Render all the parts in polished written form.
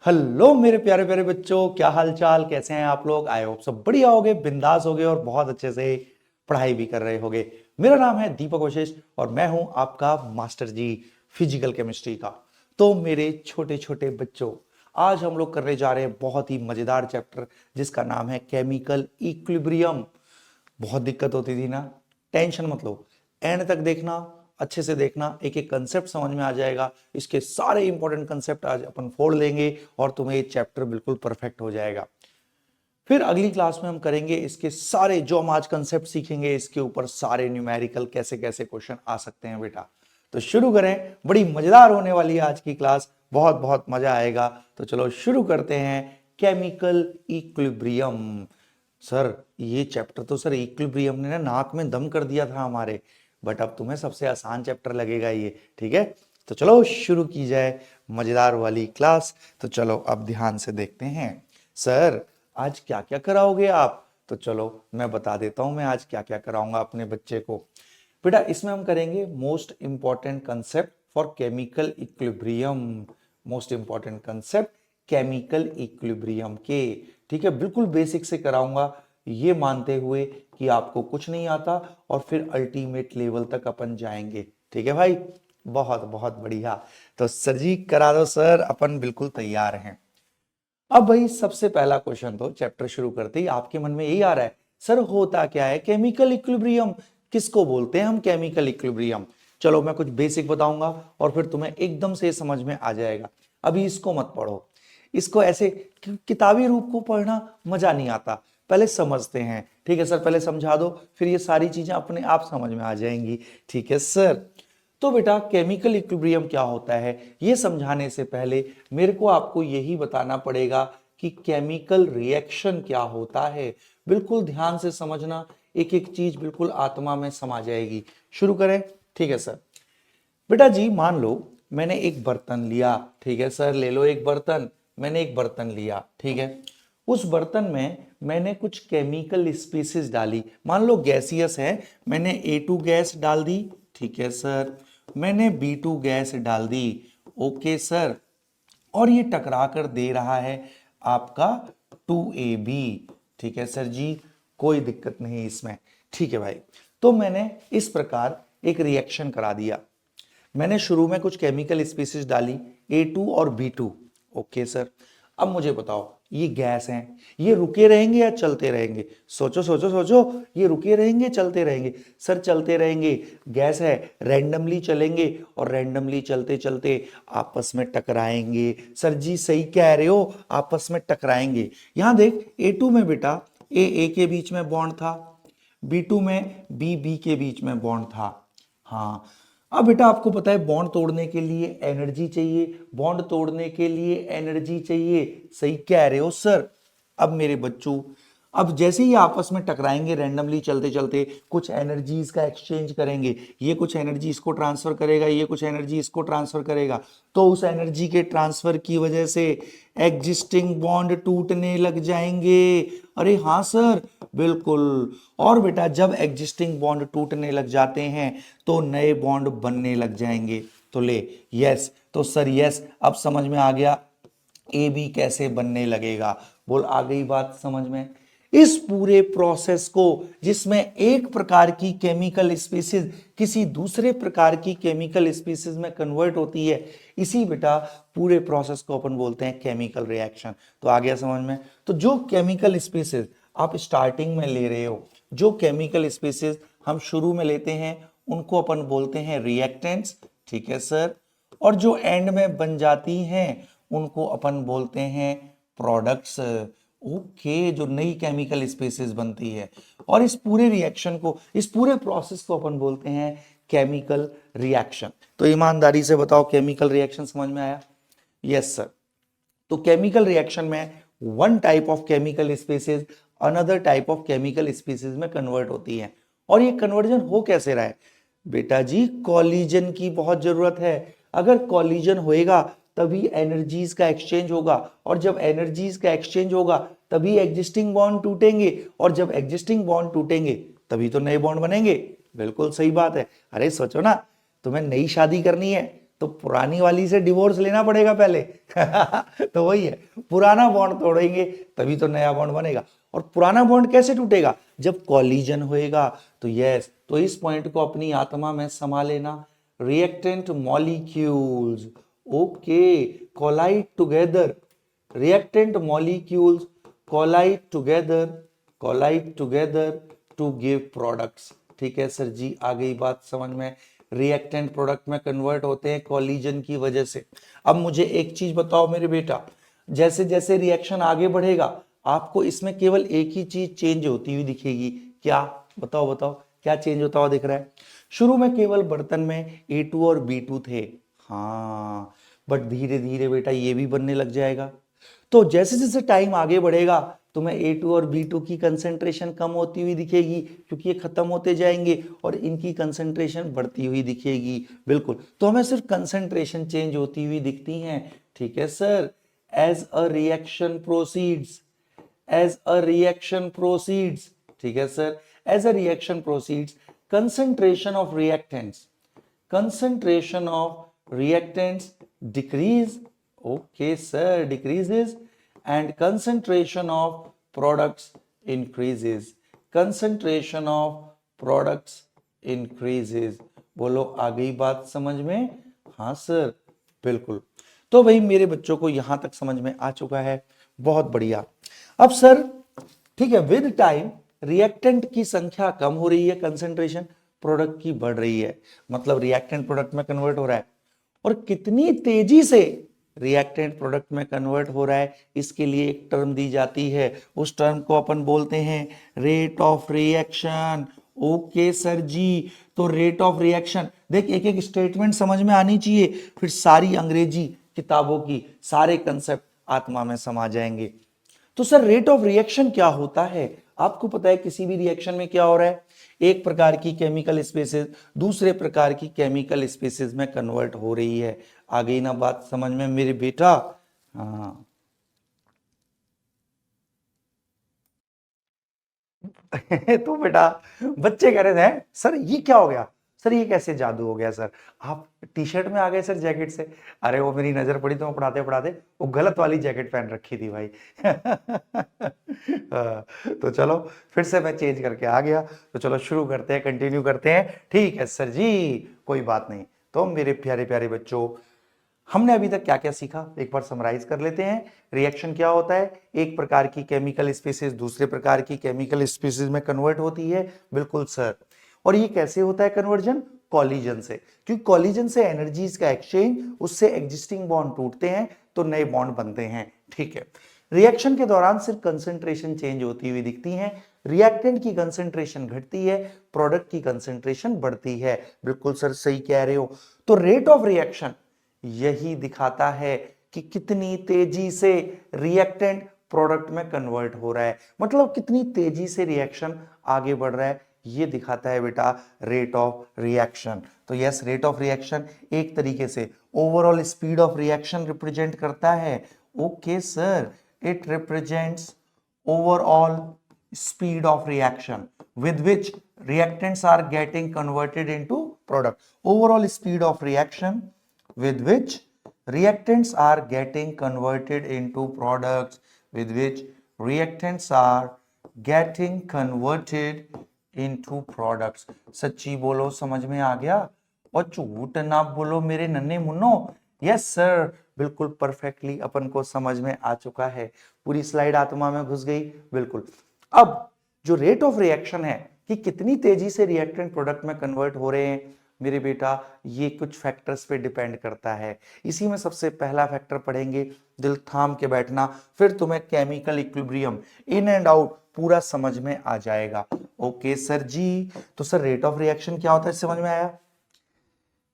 Hello मेरे प्यारे प्यारे बच्चों, क्या हाल चाल, कैसे हैं आप लोग। आई होप सब बढ़िया होगे, बिंदास होगे और बहुत अच्छे से पढ़ाई भी कर रहे होगे। मेरा नाम है दीपक वशिष्ठ और मैं हूं आपका मास्टर जी फिजिकल केमिस्ट्री का। तो मेरे छोटे छोटे बच्चों, आज हम लोग करने जा रहे हैं बहुत ही मजेदार चैप्टर जिसका नाम है केमिकल इक्विलिब्रियम। बहुत दिक्कत होती थी ना, टेंशन मत लो, एंड तक देखना, अच्छे से देखना, एक एक कंसेप्ट समझ में आ जाएगा। इसके सारे इंपॉर्टेंट कंसेप्ट आज अपन फोड़ लेंगे और तुम्हें ये चैप्टर बिल्कुल परफेक्ट हो जाएगा। फिर अगली क्लास में हम करेंगे इसके सारे जो हम आज कंसेप्ट सीखेंगे, इसके ऊपर सारे न्यूमेरिकल कैसे कैसे क्वेश्चन आ सकते हैं बेटा। तो शुरू करें, बड़ी मजेदार होने वाली है आज की क्लास, बहुत बहुत मजा आएगा। तो चलो शुरू करते हैं। Chemical equilibrium. सर ये चैप्टर तो सर इक्विलिब्रियम ने ना नाक में दम कर दिया था हमारे, बट अब तुम्हें सबसे आसान चैप्टर लगेगा ये, ठीक है। तो चलो शुरू की जाए मजेदार वाली क्लास। तो चलो अब ध्यान से देखते हैं। सर आज क्या क्या कराओगे आप, तो चलो मैं बता देता हूं मैं आज क्या क्या कराऊंगा अपने बच्चे को। बेटा इसमें हम करेंगे most important concept for chemical equilibrium. Most important concept chemical equilibrium के, ठीक है, बिल्कुल बेसिक से कराऊंगा, ये मानते हुए कि आपको कुछ नहीं आता और फिर अल्टीमेट लेवल तक अपन जाएंगे, ठीक है भाई। बहुत बहुत बढ़िया। तो सर जी करा दो सर, अपन बिल्कुल तैयार हैं। अब भाई सबसे पहला क्वेश्चन तो चैप्टर शुरू करते ही आपके मन में यही आ रहा है, सर होता क्या है केमिकल इक्विलिब्रियम, किसको बोलते हैं हम केमिकल इक्विलिब्रियम। चलो मैं कुछ बेसिक बताऊंगा और फिर तुम्हें एकदम से समझ में आ जाएगा। अभी इसको मत पढ़ो, इसको ऐसे किताबी रूप को पढ़ना मजा नहीं आता, पहले समझते हैं, ठीक है सर, पहले समझा दो, फिर ये सारी चीजें अपने आप समझ में आ जाएंगी, ठीक है सर। तो बेटा केमिकल इक्विलिब्रियम क्या होता है ये समझाने से पहले मेरे को आपको यही बताना पड़ेगा कि केमिकल रिएक्शन क्या होता है। बिल्कुल ध्यान से समझना, एक एक चीज बिल्कुल आत्मा में समा जाएगी। शुरू करें, ठीक है सर। बेटा जी मान लो मैंने एक बर्तन लिया, ठीक है सर, ले लो एक बर्तन। मैंने एक बर्तन लिया, ठीक है, उस बर्तन में मैंने कुछ केमिकल स्पीसीज डाली, मान लो गैसियस है, मैंने A2 गैस डाल दी, ठीक है सर, मैंने B2 गैस डाल दी, ओके सर, और ये टकरा कर दे रहा है आपका 2AB, ठीक है सर जी, कोई दिक्कत नहीं इसमें, ठीक है भाई। तो मैंने इस प्रकार एक रिएक्शन करा दिया, मैंने शुरू में कुछ केमिकल स्पीसीज डाली A2 और B2, ओके सर। अब मुझे बताओ ये गैस हैं, ये रुके रहेंगे या चलते रहेंगे, सोचो सोचो सोचो, ये रुके रहेंगे चलते रहेंगे, सर चलते रहेंगे, गैस है, रैंडमली चलेंगे और रैंडमली चलते चलते आपस में टकराएंगे, सर जी सही कह रहे हो, आपस में टकराएंगे। यहां देख A2 में बेटा A के बीच में बॉन्ड था, B2 में B के बीच में बॉन्ड था। हाँ, अब बेटा आपको पता है बॉन्ड तोड़ने के लिए एनर्जी चाहिए, बॉन्ड तोड़ने के लिए एनर्जी चाहिए, सही कह रहे हो सर। अब मेरे बच्चों, अब जैसे ही आपस में टकराएंगे रैंडमली चलते चलते कुछ एनर्जीज का एक्सचेंज करेंगे, ये कुछ एनर्जी इसको ट्रांसफर करेगा, ये कुछ एनर्जी इसको ट्रांसफर करेगा, तो उस एनर्जी के ट्रांसफर की वजह से एग्जिस्टिंग बॉन्ड टूटने लग जाएंगे। अरे हाँ सर, बिल्कुल। और बेटा जब एग्जिस्टिंग बॉन्ड टूटने लग जाते हैं तो नए बॉन्ड बनने लग जाएंगे। तो ले, यस, तो सर यस, अब समझ में आ गया ए बी कैसे बनने लगेगा, बोल आ गई बात समझ में। इस पूरे प्रोसेस को, जिसमें एक प्रकार की केमिकल स्पीसीज किसी दूसरे प्रकार की केमिकल स्पीसीज में कन्वर्ट होती है, इसी बेटा पूरे प्रोसेस को अपन बोलते हैं केमिकल रिएक्शन। तो आ गया समझ में। तो जो केमिकल स्पीसीज आप स्टार्टिंग में ले रहे हो, जो केमिकल स्पीसीज हम शुरू में लेते हैं उनको अपन बोलते हैं रिएक्टेंट्स, ठीक है सर, और जो एंड में बन जाती हैं उनको अपन बोलते हैं प्रोडक्ट्स। ओके, जो नई केमिकल स्पीसीज बनती है, और इस पूरे रिएक्शन को, इस पूरे प्रोसेस को अपन बोलते हैं केमिकल रिएक्शन। तो ईमानदारी से बताओ केमिकल रिएक्शन समझ में आया? Yes sir. तो केमिकल रिएक्शन में one type of chemical species another type of chemical species में कन्वर्ट होती है। और ये कन्वर्जन हो कैसे रहा है बेटा जी, कॉलिजन की बहुत जरूरत है। अगर कॉलिजन होएगा तभी एनर्जीज का एक्सचेंज होगा, और जब एनर्जीज का एक्सचेंज होगा तभी एग्जिस्टिंग बॉन्ड टूटेंगे, और जब एग्जिस्टिंग बॉन्ड टूटेंगे तभी तो नए बॉन्ड बनेंगे। बिल्कुल सही बात है। अरे सोचो ना, तुम्हें नई शादी करनी है तो पुरानी वाली से डिवोर्स लेना पड़ेगा पहले। तो वही है, पुराना बॉन्ड तोड़ेंगे तभी तो नया बॉन्ड बनेगा। और पुराना बॉन्ड कैसे टूटेगा? जब कॉलिजन होएगा। तो यस, तो इस पॉइंट को अपनी आत्मा में समा लेना। Reactant molecules, okay, collide together, reactant molecules collide together to give products। ठीक है सर जी, आ गई बात समझ में। रिएक्टेंट प्रोडक्ट में कन्वर्ट होते हैं कॉलिजन की वजह से। अब मुझे एक चीज बताओ मेरे बेटा, जैसे जैसे रिएक्शन आगे बढ़ेगा आपको इसमें केवल एक ही चीज चेंज होती हुई दिखेगी। क्या? बताओ बताओ, क्या चेंज होता हुआ दिख रहा है? शुरू में केवल बर्तन में A2 और B2 थे, हाँ, बट धीरे धीरे बेटा ये भी बनने लग जाएगा। तो जैसे जैसे टाइम आगे बढ़ेगा तुम्हें A2 और B2 की कंसेंट्रेशन कम होती हुई दिखेगी, क्योंकि ये खत्म होते जाएंगे, और इनकी कंसेंट्रेशन बढ़ती हुई दिखेगी। बिल्कुल, तो हमें सिर्फ कंसेंट्रेशन चेंज होती हुई दिखती हैं। ठीक है sir. As a reaction proceeds, as a reaction proceeds, ठीक है sir, as a reaction proceeds concentration of reactants decrease, okay sir, decreases, and concentration of products increases, concentration of products increases। बोलो आ गई बात समझ में? हाँ सर, बिल्कुल। तो भाई मेरे बच्चों को यहां तक समझ में आ चुका है, बहुत बढ़िया। अब सर ठीक है, विद टाइम रिएक्टेंट की संख्या कम हो रही है, कंसेंट्रेशन प्रोडक्ट की बढ़ रही है, मतलब रिएक्टेंट प्रोडक्ट में कन्वर्ट हो रहा है। और कितनी तेजी से रिएक्टेंट प्रोडक्ट में कन्वर्ट हो रहा है, इसके लिए एक टर्म दी जाती है, उस टर्म को अपन बोलते हैं rate of reaction. Okay sir जी, तो रेट ऑफ रिएक्शन, देख एक एक स्टेटमेंट समझ में आनी चाहिए, फिर सारी अंग्रेजी किताबों की सारे कंसेप्ट आत्मा में समा जाएंगे। तो सर रेट ऑफ रिएक्शन क्या होता है? आपको पता है किसी भी रिएक्शन में क्या हो रहा है, एक प्रकार की केमिकल स्पीसीज दूसरे प्रकार की केमिकल स्पीसीज में कन्वर्ट हो रही है। आ गई ना बात समझ में मेरे बेटा? हाँ। तो बेटा बच्चे कह रहे थे सर ये क्या हो गया, सर ये कैसे जादू हो गया सर, आप टी शर्ट में आ गए सर जैकेट से। अरे वो मेरी नजर पड़ी तो मैं पढ़ाते पढ़ाते वो गलत वाली जैकेट पहन रखी थी भाई। तो चलो फिर से मैं चेंज करके आ गया। तो चलो शुरू करते हैं, कंटिन्यू करते हैं। ठीक है सर जी, कोई बात नहीं। तो मेरे प्यारे प्यारे बच्चों, हमने अभी तक क्या क्या सीखा एक बार समराइज कर लेते हैं। रिएक्शन क्या होता है, एक प्रकार की केमिकल स्पीसीज दूसरे प्रकार की केमिकल स्पीसीज में कन्वर्ट होती है। बिल्कुल सर। और ये कैसे होता है कन्वर्जन? कॉलिजन से, क्योंकि कॉलिजन से एनर्जीज का एक्सचेंज, उससे एग्जिस्टिंग बॉन्ड टूटते हैं तो नए बॉन्ड बनते हैं। ठीक है। रिएक्शन के दौरान सिर्फ कंसेंट्रेशन चेंज होती हुई दिखती है, रिएक्टेंट की कंसेंट्रेशन घटती है, प्रोडक्ट की कंसेंट्रेशन बढ़ती है। बिल्कुल सर सही कह रहे हो। तो रेट ऑफ रिएक्शन यही दिखाता है कि कितनी तेजी से रिएक्टेंट प्रोडक्ट में कन्वर्ट हो रहा है, मतलब कितनी तेजी से रिएक्शन आगे बढ़ रहा है, ये दिखाता है बेटा रेट ऑफ रिएक्शन। तो यस, रेट ऑफ रिएक्शन एक तरीके से overall speed of reaction represent करता है। Okay sir, it represents overall speed of reaction with which reactants are getting converted into product, overall speed of reaction with which reactants are getting converted into products, with which reactants are getting converted into products। सच्ची बोलो समझ में आ गया, और झूठ ना बोलो मेरे नन्हे मुन्नो। यस सर, बिल्कुल परफेक्टली अपन को समझ में आ चुका है, पूरी स्लाइड आत्मा में घुस गई। बिल्कुल। अब जो रेट ऑफ रिएक्शन है कि कितनी तेजी से रिएक्टेंट प्रोडक्ट में कन्वर्ट हो रहे हैं मेरे बेटा, ये कुछ फैक्टर्स पे डिपेंड करता है। इसी में सबसे पहला फैक्टर पढ़ेंगे, दिल थाम के बैठना, फिर तुम्हें chemical equilibrium in and out पूरा समझ में आ जाएगा। ओके सर जी। तो सर रेट ऑफ रिएक्शन क्या होता है समझ में आया?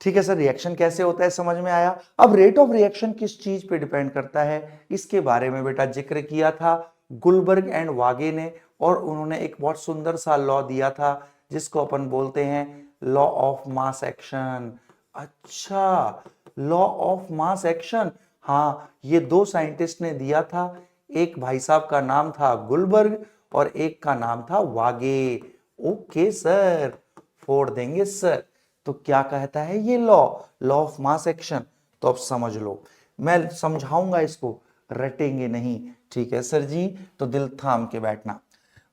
ठीक है सर, रिएक्शन कैसे होता है समझ में आया। अब रेट ऑफ रिएक्शन किस चीज पे डिपेंड करता है, इसके बारे में बेटा जिक्र किया था गुलबर्ग एंड वागे ने, और उन्होंने एक बहुत सुंदर सा लॉ दिया था जिसको अपन बोलते हैं लॉ ऑफ मास एक्शन। अच्छा, लॉ ऑफ मास एक्शन, हाँ, ये दो साइंटिस्ट ने दिया था, एक भाई साहब का नाम था गुलबर्ग और एक का नाम था वागे। ओके सर, फोड़ देंगे सर। तो क्या कहता है ये law, law of mass action. तो अब समझ लो, मैं समझाऊंगा इसको, रटेंगे नहीं, ठीक है सर जी। तो दिल थाम के बैठना।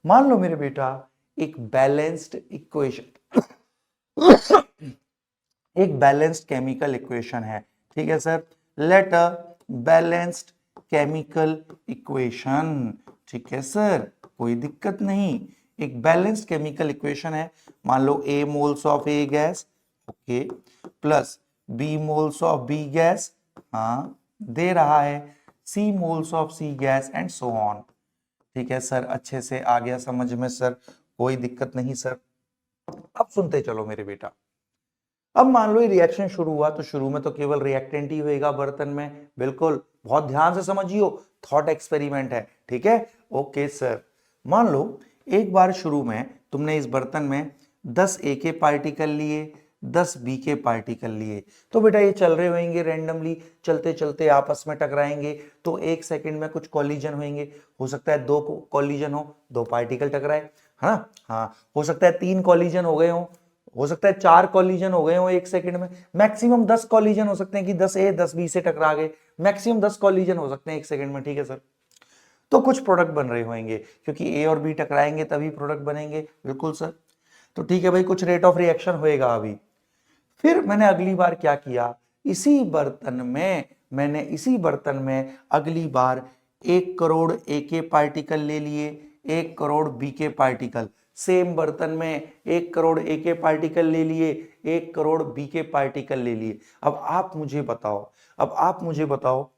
मान लो मेरे बेटा एक बैलेंस्ड इक्वेशन, एक बैलेंस्ड केमिकल इक्वेशन है, ठीक है sir. Let a balanced chemical equation, ठीक है सर, कोई दिक्कत नहीं। एक बैलेंस्ड केमिकल इक्वेशन है, मान लो A moles of A gas, okay, plus B moles of B gas, हाँ दे रहा है, C moles of C gas and so on. ठीक है सर, अच्छे से आ गया समझ में सर, कोई दिक्कत नहीं सर। अब सुनते चलो मेरे बेटा। अब मान लो ये रिएक्शन शुरू हुआ, तो शुरू में तो केवल रिएक्टेंट ही होएगा बर्तन में, बिल्कुल बहुत ध्यान से समझियो, थॉट एक्सपेरिमेंट है, ठीक है। ओके सर, मान लो एक बार शुरू में तुमने इस बर्तन में 10 ए के पार्टिकल लिए, 10 बी के पार्टिकल लिए, तो बेटा ये चल रहे होंगे रैंडमली, चलते चलते आपस में टकराएंगे, तो एक सेकंड में कुछ कॉलिजन होंगे। हो सकता है 2 कॉलिजन हो, 2 पार्टिकल टकराए, है ना, हाँ हो सकता है 3 कॉलिजन हो गए हो सकता है 4 कॉलिजन हो गए हो एक सेकंड में, मैक्सिमम 10 कॉलिजन हो सकते हैं कि 10 ए 10 बी से टकरा गए, मैक्सिमम 10 कॉलिजन हो सकते हैं एक सेकंड में, ठीक है सर। तो कुछ प्रोडक्ट बन रहे होंगे, क्योंकि ए और बी टकराएंगे तभी प्रोडक्ट बनेंगे, बिल्कुल सर। तो ठीक है भाई, कुछ रेट ऑफ रिएक्शन होएगा अभी। फिर मैंने अगली बार क्या किया, इसी बर्तन में अगली बार 1 करोड़ ए के पार्टिकल ले लिए, 1 करोड़ बी के पार्टिकल, सेम बर्तन में 1 करोड़ ए के पार्टिकल ले लिए, 1 करोड़ बी के पार्टिकल ले लिए। अब आप मुझे बताओ,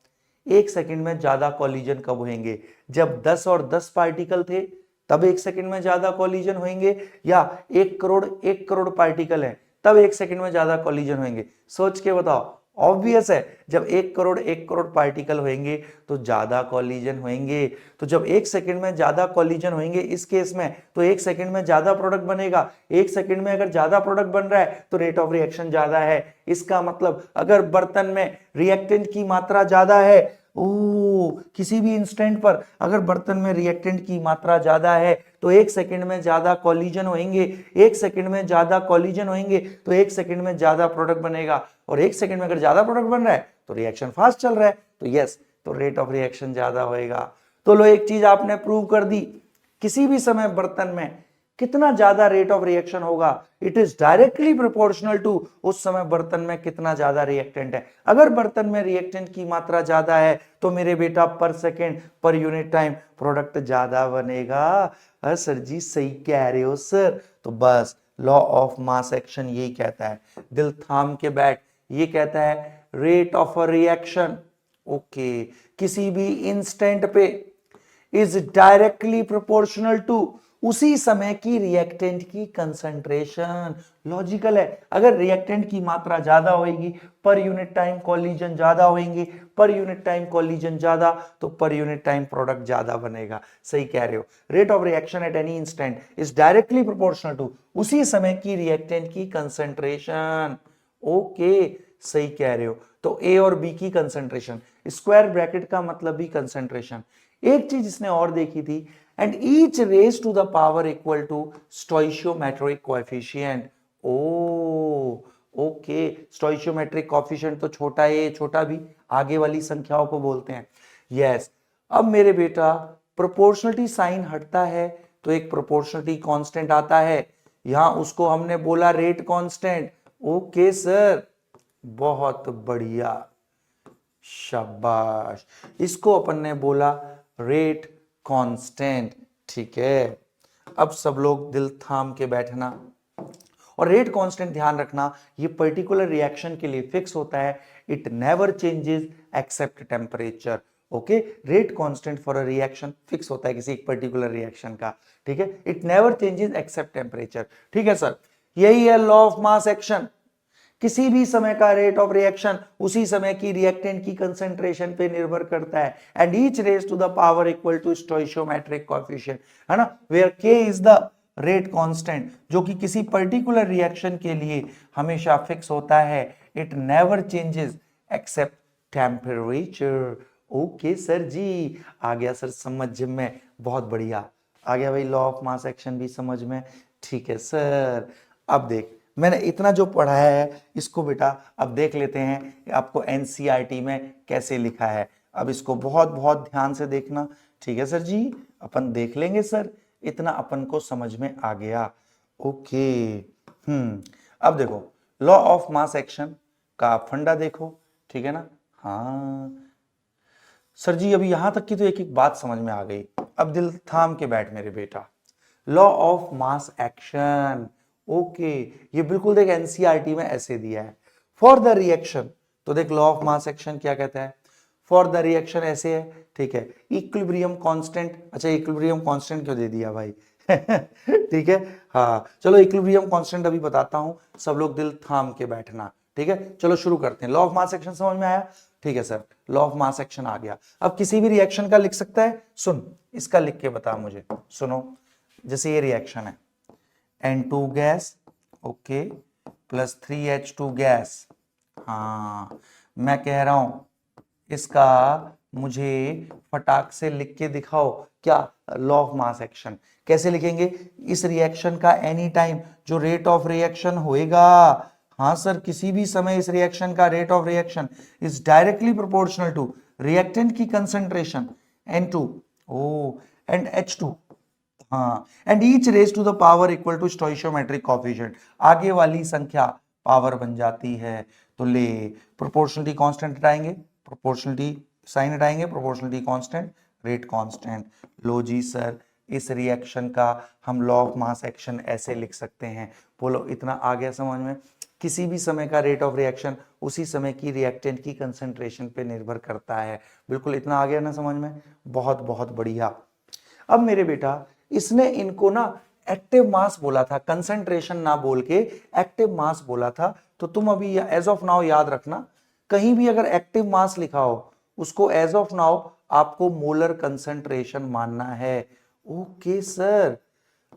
एक सेकंड में ज्यादा कॉलिजन कब होंगे, जब 10 और 10 पार्टिकल थे तब एक सेकंड में ज्यादा कॉलिजन होंगे, या 1 करोड़ पार्टिकल है तब एक सेकंड में ज्यादा कॉलिजन होंगे? सोच के बताओ। ऑब्वियस है, जब 1 करोड़ पार्टिकल होंगे तो ज्यादा कॉलिजन होंगे, तो जब एक सेकंड में ज्यादा कॉलिजन होंगे इस केस में, तो एक सेकंड में ज्यादा प्रोडक्ट बनेगा। एक सेकंड में अगर ज्यादा प्रोडक्ट बन रहा है तो रेट ऑफ रिएक्शन ज्यादा है। इसका मतलब अगर बर्तन में रिएक्टेंट की मात्रा ज्यादा है, किसी भी इंस्टेंट पर अगर बर्तन में रिएक्टेंट की मात्रा ज्यादा है तो एक सेकंड में ज्यादा कॉलिजन होंगे, एक सेकंड में ज्यादा कॉलिजन होंगे तो एक सेकंड में ज्यादा प्रोडक्ट बनेगा, और एक सेकंड में अगर ज्यादा प्रोडक्ट बन रहा है तो रिएक्शन फास्ट चल रहा है, तो यस, तो रेट ऑफ रिएक्शन ज्यादा होएगा। तो लो, एक चीज आपने प्रूव कर दी, किसी भी समय बर्तन में कितना ज्यादा रेट ऑफ रिएक्शन होगा, it is directly proportional to उस समय बर्तन में कितना ज्यादा रिएक्टेंट है। अगर बर्तन में रिएक्टेंट की मात्रा ज्यादा है तो मेरे बेटा पर second per unit time product ज्यादा बनेगा। सर जी सही कह रहे हो सर। तो बस लॉ ऑफ मास एक्शन यही कहता है, दिल थाम के बैठ, ये कहता है rate of a reaction, okay, किसी भी इंस्टेंट पे इज डायरेक्टली प्रोपोर्शनल टू उसी समय की रिएक्टेंट की कंसंट्रेशन। लॉजिकल है, अगर रिएक्टेंट की मात्रा ज्यादा होगी पर यूनिट टाइम कॉलिजन ज्यादा होंगे, पर यूनिट टाइम कॉलिजन ज्यादा तो पर यूनिट टाइम प्रोडक्ट ज्यादा बनेगा। सही कह रहे हो, rate of reaction at any instant is directly proportional to उसी समय की रिएक्टेंट की कंसंट्रेशन। ओके, सही कह रहे हो। तो ए और बी की कंसंट्रेशन, स्क्वायर ब्रैकेट का मतलब भी कंसंट्रेशन। एक चीज इसने और देखी थी, and each raise to the power equal to stoichiometric coefficient. Oh okay, stoichiometric coefficient तो छोटा ए छोटा बी आगे वाली संख्याओं को बोलते हैं। यस, अब मेरे बेटा प्रोपोर्शनलिटी साइन हटता है तो एक प्रोपोर्शनलिटी कांस्टेंट आता है, यहां उसको हमने बोला रेट कांस्टेंट। ओके सर, बहुत बढ़िया, शाबाश, इसको अपन ने बोला रेट कांस्टेंट, ठीक है। अब सब लोग दिल थाम के बैठना, और रेट कांस्टेंट ध्यान रखना, ये पर्टिकुलर रिएक्शन के लिए फिक्स होता है, it never changes except temperature. Okay, rate constant for a reaction fix होता है किसी एक पर्टिकुलर रिएक्शन का, ठीक है, it never changes except temperature, ठीक है सर। यही है लॉ ऑफ मास एक्शन, किसी भी समय का रेट ऑफ रिएक्शन उसी समय की रिएक्टेंट की कंसंट्रेशन पे निर्भर करता है, and each raise to the power equal to stoichiometric coefficient, है ना, वेयर के इज द रेट कांस्टेंट, जो कि किसी पर्टिकुलर रिएक्शन के लिए हमेशा फिक्स होता है, it never changes except temperature. Okay sir जी, आ गया सर समझ में, बहुत बढ़िया, आ गया भाई लॉ ऑफ मास एक्शन भी समझ में, ठीक है सर। अब देख, मैंने इतना जो पढ़ाया है इसको बेटा अब देख लेते हैं कि आपको एनसीईआरटी में कैसे लिखा है। अब इसको बहुत बहुत ध्यान से देखना, ठीक है सर जी, अपन देख लेंगे सर, इतना अपन को समझ में आ गया। ओके, अब देखो लॉ ऑफ मास एक्शन का फंडा देखो, ठीक है ना। हाँ सर जी, अभी यहां तक की तो एक एक बात समझ में आ गई, अब दिल थाम के बैठ मेरे बेटा। Law of mass action, okay, ये बिल्कुल देख एनसीईआरटी में ऐसे दिया है। फॉर द रिएक्शन, तो देख लॉ ऑफ मास एक्शन क्या कहता है, फॉर द रिएक्शन ऐसे है, ठीक है, इक्विलिब्रियम कांस्टेंट, अच्छा इक्विलिब्रियम कांस्टेंट क्यों दे दिया भाई ठीक है, हाँ चलो इक्विलिब्रियम कांस्टेंट अभी बताता हूं, सब लोग दिल थाम के बैठना, ठीक है। चलो शुरू करते हैं। लॉ ऑफ मास एक्शन समझ में आया, ठीक है sir, law of mass action आ गया। अब किसी भी रिएक्शन का लिख सकता है, सुन इसका लिख के बता मुझे, सुनो, जैसे ये रिएक्शन है N2 gas, okay, plus 3H2 gas, हाँ मैं कह रहा हूं इसका मुझे फटाक से लिख के दिखाओ, क्या, लॉ ऑफ मास एक्शन। कैसे लिखेंगे, इस रिएक्शन का एनी टाइम जो रेट ऑफ रिएक्शन होएगा, हाँ सर किसी भी समय इस रिएक्शन का rate of reaction is directly proportional to reactant की concentration N2 O and H2, हाँ, and each raise to the power equal to stoichiometric coefficient, आगे वाली संख्या पावर बन जाती है। तो ले प्रोपोर्शनलिटी कांस्टेंट हटाएंगे, प्रोपोर्शनलिटी साइन हटाएंगे, प्रोपोर्शनलिटी कांस्टेंट, रेट कांस्टेंट। लो जी सर, इस रिएक्शन का हम लॉ ऑफ मास एक्शन ऐसे लिख सकते हैं, बोलो इतना आ गया समझ में। किसी भी समय का रेट ऑफ रिएक्शन उसी समय की रिएक्टेंट की कंसंट्रेशन पे निर्भर करता है, बिल्कुल इतना आ गया ना समझ में, बहुत बहुत बढ़िया। अब मेरे बेटा इसने इनको ना एक्टिव मास बोला था, कंसंट्रेशन ना बोल के एक्टिव मास बोला था, तो तुम अभी एज ऑफ नाउ याद रखना, कहीं भी अगर एक्टिव मास लिखा हो उसको एज ऑफ नाउ आपको मोलर कंसंट्रेशन मानना है। ओके सर,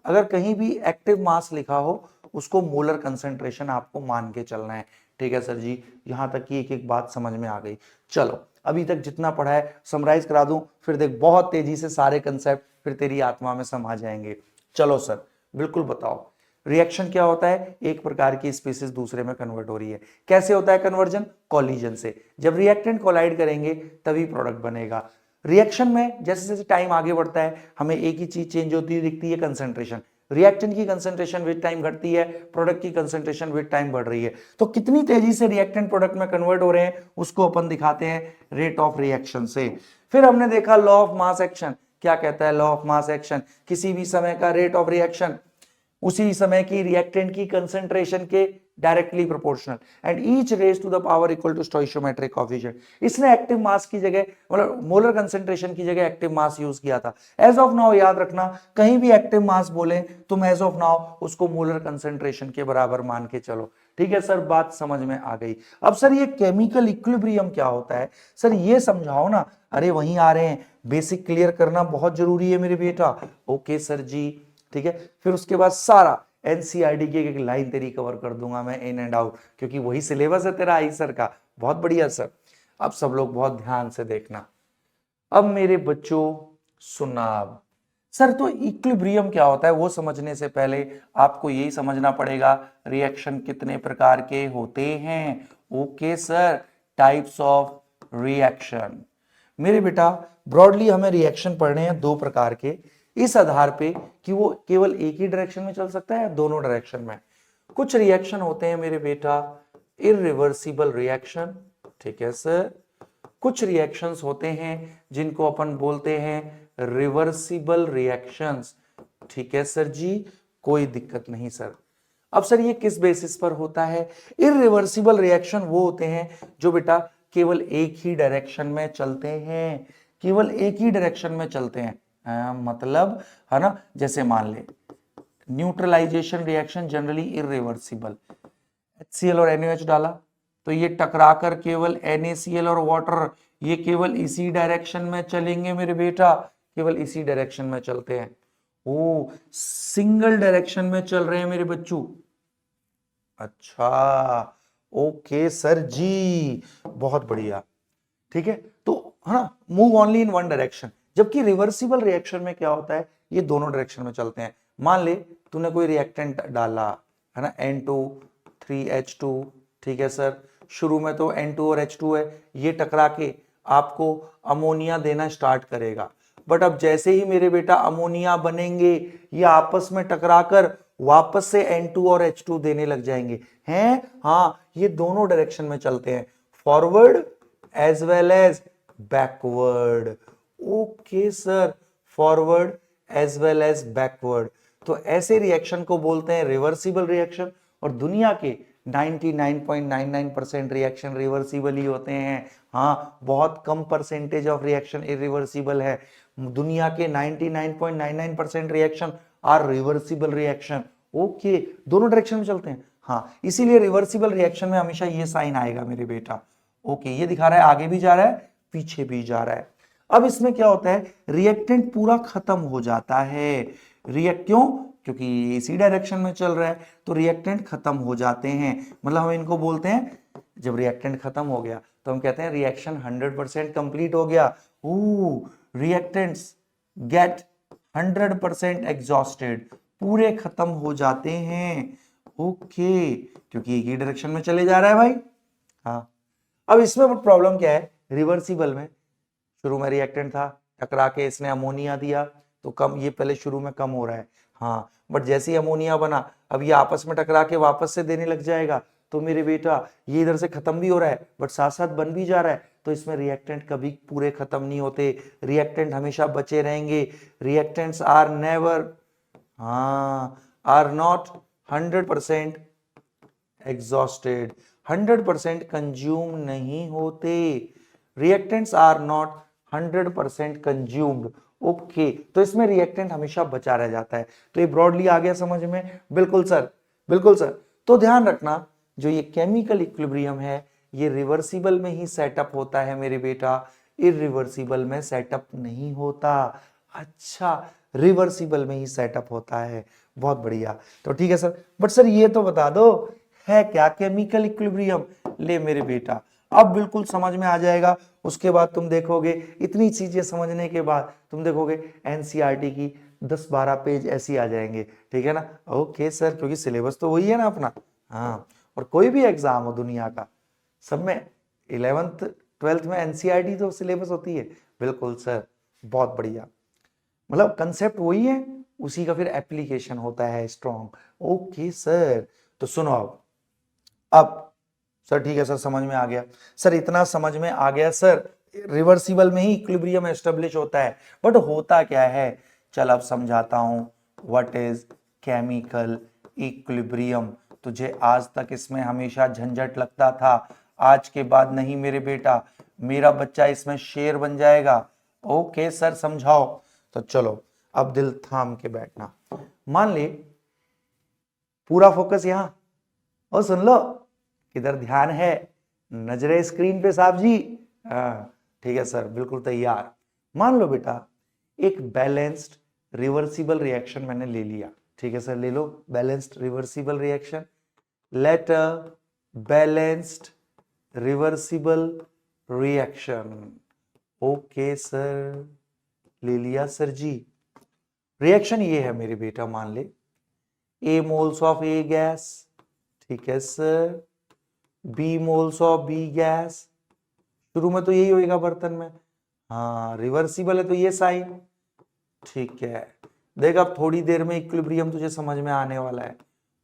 अगर कहीं भी एक्टिव मास लिखा हो उसको मोलर कंसंट्रेशन आपको मान के चलना है, ठीक है सर जी, यहां तक की एक एक बात समझ में आ गई। चलो अभी तक जितना पढ़ा है समराइज करा दूं, फिर देख बहुत तेजी से सारे कंसेप्ट फिर तेरी आत्मा में समा जाएंगे। चलो सर बिल्कुल बताओ, रिएक्शन क्या होता है, एक प्रकार की स्पीसीज दूसरे में कन्वर्ट हो रही है, कैसे होता है कन्वर्जन, कॉलिजन से, जब रिएक्टेंट कोलाइड करेंगे तभी प्रोडक्ट बनेगा। रिएक्शन में जैसे जैसे टाइम आगे बढ़ता है हमें एक ही चीज चेंज होती दिखती है, कंसंट्रेशन, रिएक्टेंट की कंसंट्रेशन विद टाइम घटती है, प्रोडक्ट की कंसंट्रेशन विद टाइम बढ़ रही है। तो कितनी तेजी से रिएक्टेंट प्रोडक्ट में कन्वर्ट हो रहे हैं उसको अपन दिखाते हैं रेट ऑफ रिएक्शन से। फिर हमने देखा लॉ ऑफ मास एक्शन, क्या कहता है लॉ ऑफ मास एक्शन, किसी भी समय का रेट ऑफ रिएक्शन उसी समय की रिएक्टेंट की कंसंट्रेशन के directly proportional and each raise to the power equal to stoichiometric coefficient. इसने एक्टिव मास की जगह मतलब मोलर कंसंट्रेशन की जगह एक्टिव मास यूज किया था। एज ऑफ नाउ याद रखना, कहीं भी एक्टिव मास बोले तुम एज ऑफ नाउ उसको मोलर कंसंट्रेशन के बराबर मान के चलो, ठीक है सर, बात समझ में आ गई। अब सर ये केमिकल इक्विलिब्रियम क्या होता है, सर ये समझाओ ना, अरे वहीं आ रहे हैं, बेसिक क्लियर करना बहुत जरूरी है मेरे बेटा। ओके सर जी, ठीक है, फिर उसके बाद सारा एनसीईआरटी की एक लाइन तेरी कवर कर दूंगा मैं इन एंड आउट, क्योंकि वही सिलेबस है तेरा आई सर का। बहुत बढ़िया सर, अब सब लोग बहुत ध्यान से देखना। अब मेरे बच्चों सुनना, अब सर तो इक्विलिब्रियम क्या होता है वो समझने से पहले आपको यही समझना पड़ेगा रिएक्शन कितने प्रकार के होते हैं। Okay sir, types of reaction. मेरे बेटा ब्रॉडली हमें रिएक्शन पढ़ने हैं दो प्रकार के, इस आधार पे कि वो केवल एक ही डायरेक्शन में चल सकता है दोनों डायरेक्शन में। कुछ रिएक्शन होते हैं मेरे बेटा इरिवर्सिबल रिएक्शन, ठीक है सर, कुछ रिएक्शंस होते हैं जिनको अपन बोलते हैं रिवर्सिबल रिएक्शंस, ठीक है सर जी, कोई दिक्कत नहीं सर। अब सर ये किस बेसिस पर होता है, इरिवर्सिबल रिएक्शन वो होते हैं जो बेटा केवल एक ही डायरेक्शन में चलते हैं, केवल एक ही डायरेक्शन में चलते हैं, मतलब है ना, जैसे मान ले neutralization reaction generally irreversible, HCl और NaOH डाला तो ये टकराकर केवल NaCl और वाटर ये केवल इसी डायरेक्शन में चलेंगे मेरे बेटा, केवल इसी डायरेक्शन में चलते हैं। ओ सिंगल डायरेक्शन में चल रहे हैं मेरे बच्चों, अच्छा ओके सर जी, बहुत बढ़िया, ठीक है, तो है ना, move only in one direction. जबकि रिवर्सिबल रिएक्शन में क्या होता है, ये दोनों डायरेक्शन में चलते हैं। मान ले तूने कोई रिएक्टेंट डाला, है ना, N2 3H2, ठीक है सर। शुरू में तो N2 और H2 है, ये टकरा के आपको अमोनिया देना स्टार्ट करेगा। बट अब जैसे ही मेरे बेटा अमोनिया बनेंगे, ये आपस में टकराकर वापस से N2 और H2 देने लग जाएंगे हैं। हाँ, ये दोनों डायरेक्शन में चलते हैं, forward as well as backward. Okay sir, forward as well as backward. तो ऐसे रिएक्शन को बोलते हैं रिवर्सिबल रिएक्शन, और दुनिया के 99.99% रिएक्शन रिवर्सिबल ही होते हैं। हाँ, बहुत कम परसेंटेज ऑफ रिएक्शन इरिवर्सिबल है। दुनिया के 99.99% reaction are reversible reaction. Okay, दोनों डायरेक्शन में चलते हैं। हाँ, इसीलिए रिवर्सिबल रिएक्शन में हमेशा ये साइन आएगा मेरे बेटा। ओके, ये दिखा रहा है आगे भी जा रहा है, पीछे भी जा रहा है। अब इसमें क्या होता है, रिएक्टेंट पूरा खत्म हो जाता है। क्यों? क्योंकि इसी डायरेक्शन में चल रहा है, तो रिएक्टेंट खत्म हो जाते हैं। मतलब हम इनको बोलते हैं, जब रिएक्टेंट खत्म हो गया तो हम कहते हैं रिएक्शन 100% कंप्लीट हो गया। रिएक्टेंट्स गेट 100% एग्जॉस्टेड, पूरे खत्म हो जाते हैं। ओके, क्योंकि एक ही डायरेक्शन में चले जा रहा है भाई। हाँ, अब इसमें प्रॉब्लम क्या है, रिवर्सिबल में शुरू में रिएक्टेंट था, टकरा के इसने अमोनिया दिया, तो कम, ये पहले शुरू में कम हो रहा है। हाँ, बट जैसे ही अमोनिया बना, अब ये आपस में टकरा के वापस से देने लग जाएगा, तो मेरे बेटा ये इधर से खत्म भी हो रहा है बट साथ साथ बन भी जा रहा है। तो इसमें रिएक्टेंट कभी पूरे खत्म नहीं होते, रिएक्टेंट हमेशा बचे रहेंगे। रिएक्टेंट्स आर नेवर, हाँ, आर नॉट 100% एग्जॉस्टेड, 100% कंज्यूम नहीं होते। Reactants are not 100% consumed. Okay, तो इसमें रिएक्टेंट हमेशा बचा रह जाता है। तो ये ब्रॉडली आ गया समझ में? बिल्कुल सर, बिल्कुल सर। तो ध्यान रखना, जो ये केमिकल इक्विलिब्रियम है, ये रिवर्सिबल में ही सेटअप होता है मेरे बेटा, इरिवर्सिबल में सेटअप नहीं होता। अच्छा, रिवर्सिबल में ही सेटअप होता है, बहुत बढ़िया। तो ठीक है सर, बट सर ये तो बता दो है क्या केमिकल इक्विलिब्रियम? ले मेरे बेटा, अब बिल्कुल समझ में आ जाएगा। उसके बाद तुम देखोगे, इतनी चीजें समझने के बाद तुम देखोगे एनसीईआरटी की 10-12 पेज ऐसी आ जाएंगे, ठीक है ना? ओके सर, क्योंकि सिलेबस तो वही है ना अपना। हाँ, और कोई भी एग्जाम हो दुनिया का, सब में 11th 12th में एनसीईआरटी तो सिलेबस होती है। बिल्कुल सर, बहुत बढ़िया। मतलब कंसेप्ट वही है, उसी का फिर एप्लीकेशन होता है स्ट्रॉन्ग। ओके सर, तो सुनो अब सर, ठीक है सर, समझ में आ गया सर, इतना समझ में आ गया सर। रिवर्सिबल में ही इक्विलिब्रियम एस्टेब्लिश होता है, बट होता क्या है, चल अब समझाता हूं। What is chemical equilibrium? तुझे आज तक इसमें हमेशा झंझट लगता था, आज के बाद नहीं मेरे बेटा, मेरा बच्चा इसमें शेर बन जाएगा। ओके सर, समझाओ। तो चलो, अब दिल थाम के बैठना। मान ले, पूरा फोकस यहां, और सुन लो, किधर ध्यान है, नजरें स्क्रीन पे साहब जी। ठीक है सर, बिल्कुल तैयार। मान लो बेटा, एक बैलेंस्ड रिवर्सिबल रिएक्शन मैंने ले लिया। ठीक है सर, ले लो balanced reversible reaction. Let a balanced reversible reaction. Okay sir, ले लिया सर जी। रिएक्शन ये है मेरे बेटा, मान ले A moles of A gas, ठीक है sir, B moles of B gas. शुरू में तो यही होएगा बर्तन में। हाँ, रिवर्सिबल है तो ये साइन, ठीक है। देख, अब थोड़ी देर में इक्विलिब्रियम तुझे समझ में आने वाला है।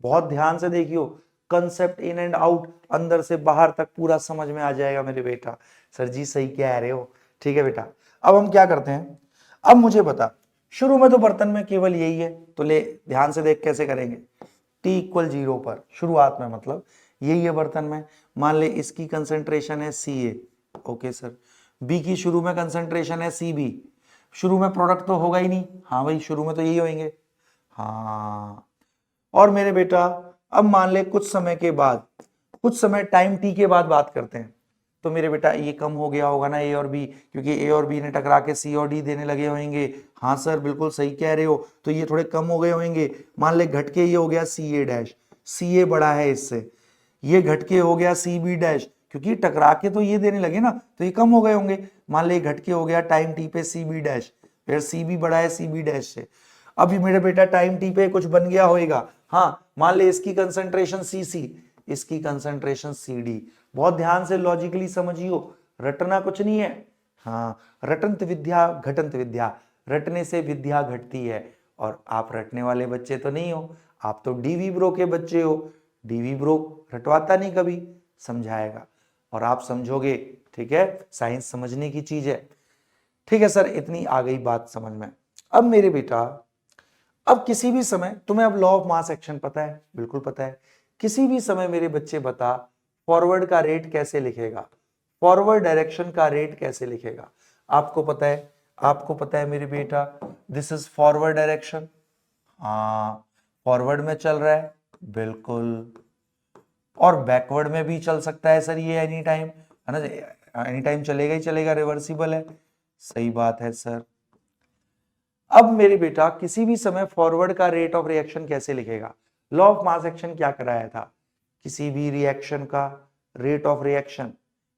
बहुत ध्यान से देखियो, कंसेप्ट इन एंड आउट, अंदर से बाहर तक पूरा समझ में आ जाएगा मेरे बेटा। सर जी सही कह रहे हो। ठीक है बेटा, अब हम क्या करते हैं, अब मुझे बता, शुरू में तो बर्तन में केवल यही है, तो ले ध्यान से देख कैसे करेंगे। T = 0 पर, शुरुआत में मतलब यही है बर्तन में। मान ले इसकी कंसेंट्रेशन है Ca। ओके सर, B की शुरू में कंसेंट्रेशन है Cb। शुरू में प्रोडक्ट तो होगा ही नहीं। हाँ भाई, शुरू में तो यही होंगे। हाँ, और मेरे बेटा, अब मान ले कुछ समय के बाद, कुछ समय टाइम T के बाद बात करते हैं, तो मेरे बेटा ये कम हो गया होगा ना A और B, क्योंकि A और B ने टकरा के C और D देने लगे होंगे। हाँ सर, बिल्कुल सही कह रहे हो, तो ये थोड़े कम हो गए होंगे। मान ले घट के ये हो गया Ca', Ca बड़ा है इससे, ये घट के हो गया Cb', क्योंकि टकरा के तो ये देने लगे ना, तो ये कम हो गए होंगे। मान ले घट के हो गया टाइम T पे Cb', फिर Cb बड़ा है Cb' से। अभी मेरे बेटा टाइम टी पे कुछ बन गया होएगा, हाँ मान ले इसकी कंसंट्रेशन सी, इसकी कंसंट्रेशन सी। बहुत ध्यान से लॉजिकली समझियो, रटना कुछ नहीं है। हाँ, रटंत विद्या घटंत विद्या, रटने से विद्या घटती है। और आप रटने वाले बच्चे तो नहीं हो, आप तो डीवी ब्रो के बच्चे हो। डीवी ब्रो रटवाता नहीं कभी, समझाएगा और आप समझोगे। ठीक है, साइंस समझने की चीज है। ठीक है सर, इतनी आ गई बात समझ में। अब मेरे बेटा, अब किसी भी समय तुम्हें अब लॉ ऑफ मास एक्शन पता है, बिल्कुल पता है। किसी भी समय मेरे बच्चे बता, फॉरवर्ड का रेट कैसे लिखेगा, फॉरवर्ड डायरेक्शन का रेट कैसे लिखेगा। आपको पता है, आपको पता है मेरे बेटा, दिस इज फॉरवर्ड डायरेक्शन। हाँ, फॉरवर्ड में चल रहा है, बिल्कुल। और बैकवर्ड में भी चल सकता है सर ये एनी टाइम, है ना, एनी टाइम चलेगा ही चलेगा, रिवर्सिबल है। सही बात है सर। अब मेरे बेटा, किसी भी समय फॉरवर्ड का रेट ऑफ रिएक्शन कैसे लिखेगा। लॉ ऑफ मास एक्शन क्या कराया था, किसी भी रिएक्शन का rate of reaction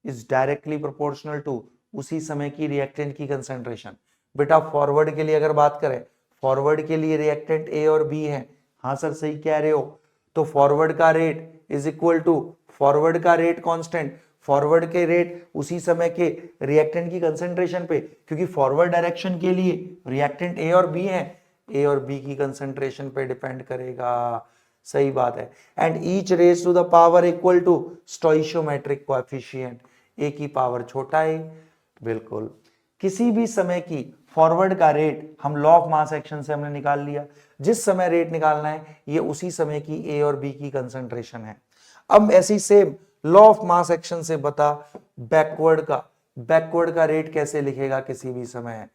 is directly proportional to उसी समय की रिएक्टेंट की कंसेंट्रेशन। बेटा फॉरवर्ड के लिए अगर बात करें, फॉरवर्ड के लिए रिएक्टेंट ए और बी है। हाँ सर सही कह रहे हो। तो फॉरवर्ड का rate is equal to forward का रेट कांस्टेंट, फॉरवर्ड के रेट उसी समय के रिएक्टेंट की कंसेंट्रेशन पे, क्योंकि फॉरवर्ड डायरेक्शन के लिए रिएक्टेंट ए और बी है, ए और बी की कंसेंट्रेशन पे डिपेंड करेगा। सही बात है। And each raise to the power equal to stoichiometric coefficient, A की पावर छोटा है, बिल्कुल। किसी भी समय की फॉरवर्ड का रेट हम लॉ ऑफ मास एक्शन से हमने निकाल लिया, जिस समय रेट निकालना है ये उसी समय की ए और बी की कंसेंट्रेशन है। अब ऐसी same law of mass action से बता, बैकवर्ड का रेट कैसे लिखेगा किसी भी समय।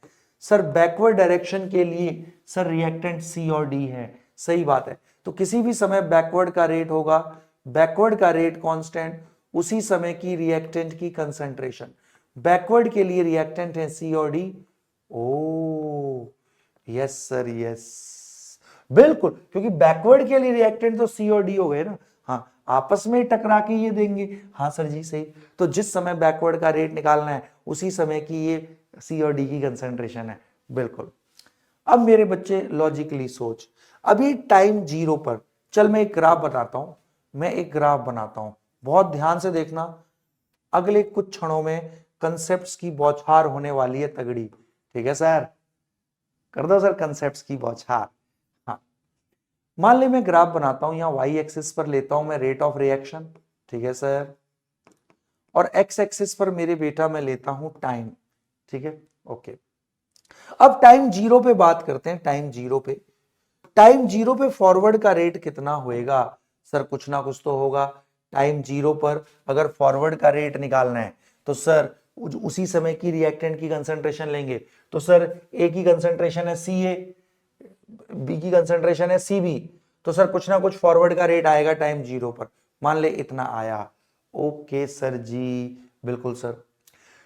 सर बैकवर्ड डायरेक्शन के लिए सर रिएक्टेंट सी और डी है। सही बात है। तो किसी भी समय बैकवर्ड का रेट होगा, बैकवर्ड का रेट कांस्टेंट, उसी समय की रिएक्टेंट की कंसेंट्रेशन। बैकवर्ड के लिए रिएक्टेंट है सी और डी। ओ यस सर यस, बिल्कुल, क्योंकि बैकवर्ड के लिए रिएक्टेंट तो सी और डी हो गए ना। हाँ, आपस में टकरा के ये देंगे। हाँ सर जी सही। तो जिस समय बैकवर्ड का रेट निकालना है उसी समय की ये सी और डी की कंसेंट्रेशन है, बिल्कुल। अब मेरे बच्चे लॉजिकली सोच, अभी टाइम जीरो पर, चल मैं एक ग्राफ बताता हूं, मैं एक ग्राफ बनाता हूं, बहुत ध्यान से देखना। अगले कुछ क्षणों में कंसेप्ट्स की बौछार होने वाली है तगड़ी। ठीक है सर, कर दो सर कंसेप्ट्स की बौछार। हाँ, मान ले मैं ग्राफ बनाता हूं, यहां वाई एक्सिस पर लेता हूं मैं रेट ऑफ रिएक्शन। ठीक है सर, और एक्स एक्सिस पर मेरे बेटा मैं लेता हूं टाइम। ठीक है, ओके। अब टाइम जीरो पे बात करते हैं, टाइम जीरो पे, टाइम जीरो पे फॉरवर्ड का रेट कितना होएगा। सर कुछ ना कुछ तो होगा। टाइम जीरो पर अगर फॉरवर्ड का रेट निकालना है तो सर उसी समय की रिएक्टेंट की कंसंट्रेशन लेंगे। तो सर ए की कंसंट्रेशन है सी ए, बी की कंसंट्रेशन है सी बी, तो सर कुछ ना कुछ फॉरवर्ड का रेट आएगा टाइम जीरो पर। मान ले इतना आया। ओके सर जी, बिल्कुल सर।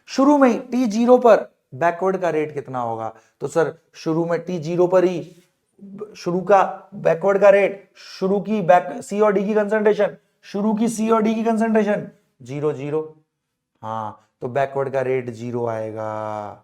शुरू में टी जीरो पर बैकवर्ड का रेट कितना होगा। तो सर शुरू में टी जीरो पर ही शुरू का बैकवर्ड का रेट, शुरू की बैक सी और डी की कंसंट्रेशन, शुरू की सी और डी की कंसंट्रेशन जीरो जीरो। हाँ, तो बैकवर्ड का रेट जीरो आएगा।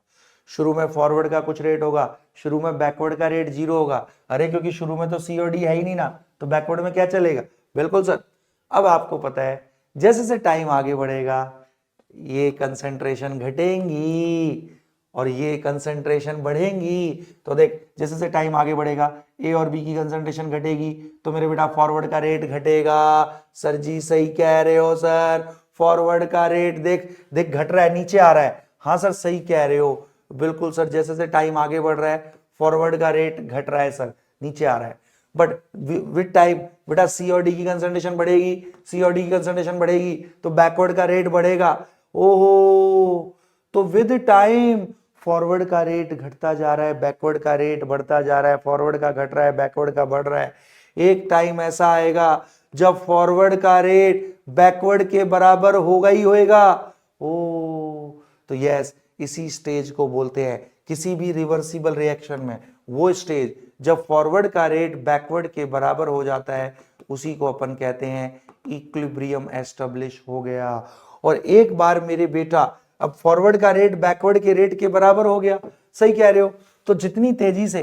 शुरू में फॉरवर्ड का कुछ रेट होगा, शुरू में बैकवर्ड का रेट जीरो होगा। अरे क्योंकि शुरू में तो सी और डी है ही नहीं ना, तो बैकवर्ड में क्या चलेगा। बिल्कुल सर। अब आपको पता है जैसे जैसे टाइम आगे बढ़ेगा ये कंसंट्रेशन घटेंगी और ये कंसंट्रेशन बढ़ेंगी। तो देख जैसे जैसे टाइम आगे बढ़ेगा ए और बी की कंसंट्रेशन घटेगी, तो मेरे बेटा फॉरवर्ड का रेट घटेगा। सर जी सही कह रहे हो सर, फॉरवर्ड का रेट देख देख घट रहा है, नीचे आ रहा है। हाँ सर सही कह रहे हो, बिल्कुल सर। जैसे जैसे टाइम आगे बढ़ रहा है फॉरवर्ड का रेट घट रहा है सर, नीचे आ रहा है। बट विद टाइम बेटा सी और डी की कंसंट्रेशन बढ़ेगी, सी और डी की कंसंट्रेशन बढ़ेगी तो बैकवर्ड का रेट बढ़ेगा। ओहो, तो विद टाइम फॉरवर्ड का रेट घटता जा रहा है, बैकवर्ड का रेट बढ़ता जा रहा है, फॉरवर्ड का घट रहा है, बैकवर्ड का बढ़ रहा है। एक टाइम ऐसा आएगा जब फॉरवर्ड का रेट बैकवर्ड के बराबर होगा ही होएगा। ओ, तो यस, इसी स्टेज को बोलते हैं किसी भी रिवर्सिबल रिएक्शन में वो स्टेज जब फॉरवर्ड का रेट बैकवर्ड के बराबर हो जाता है उसी को अपन कहते हैं इक्विलिब्रियम एस्टेब्लिश हो गया। और एक बार मेरे बेटा अब फॉरवर्ड का रेट बैकवर्ड के रेट के बराबर हो गया, सही कह रहे हो। तो जितनी तेजी से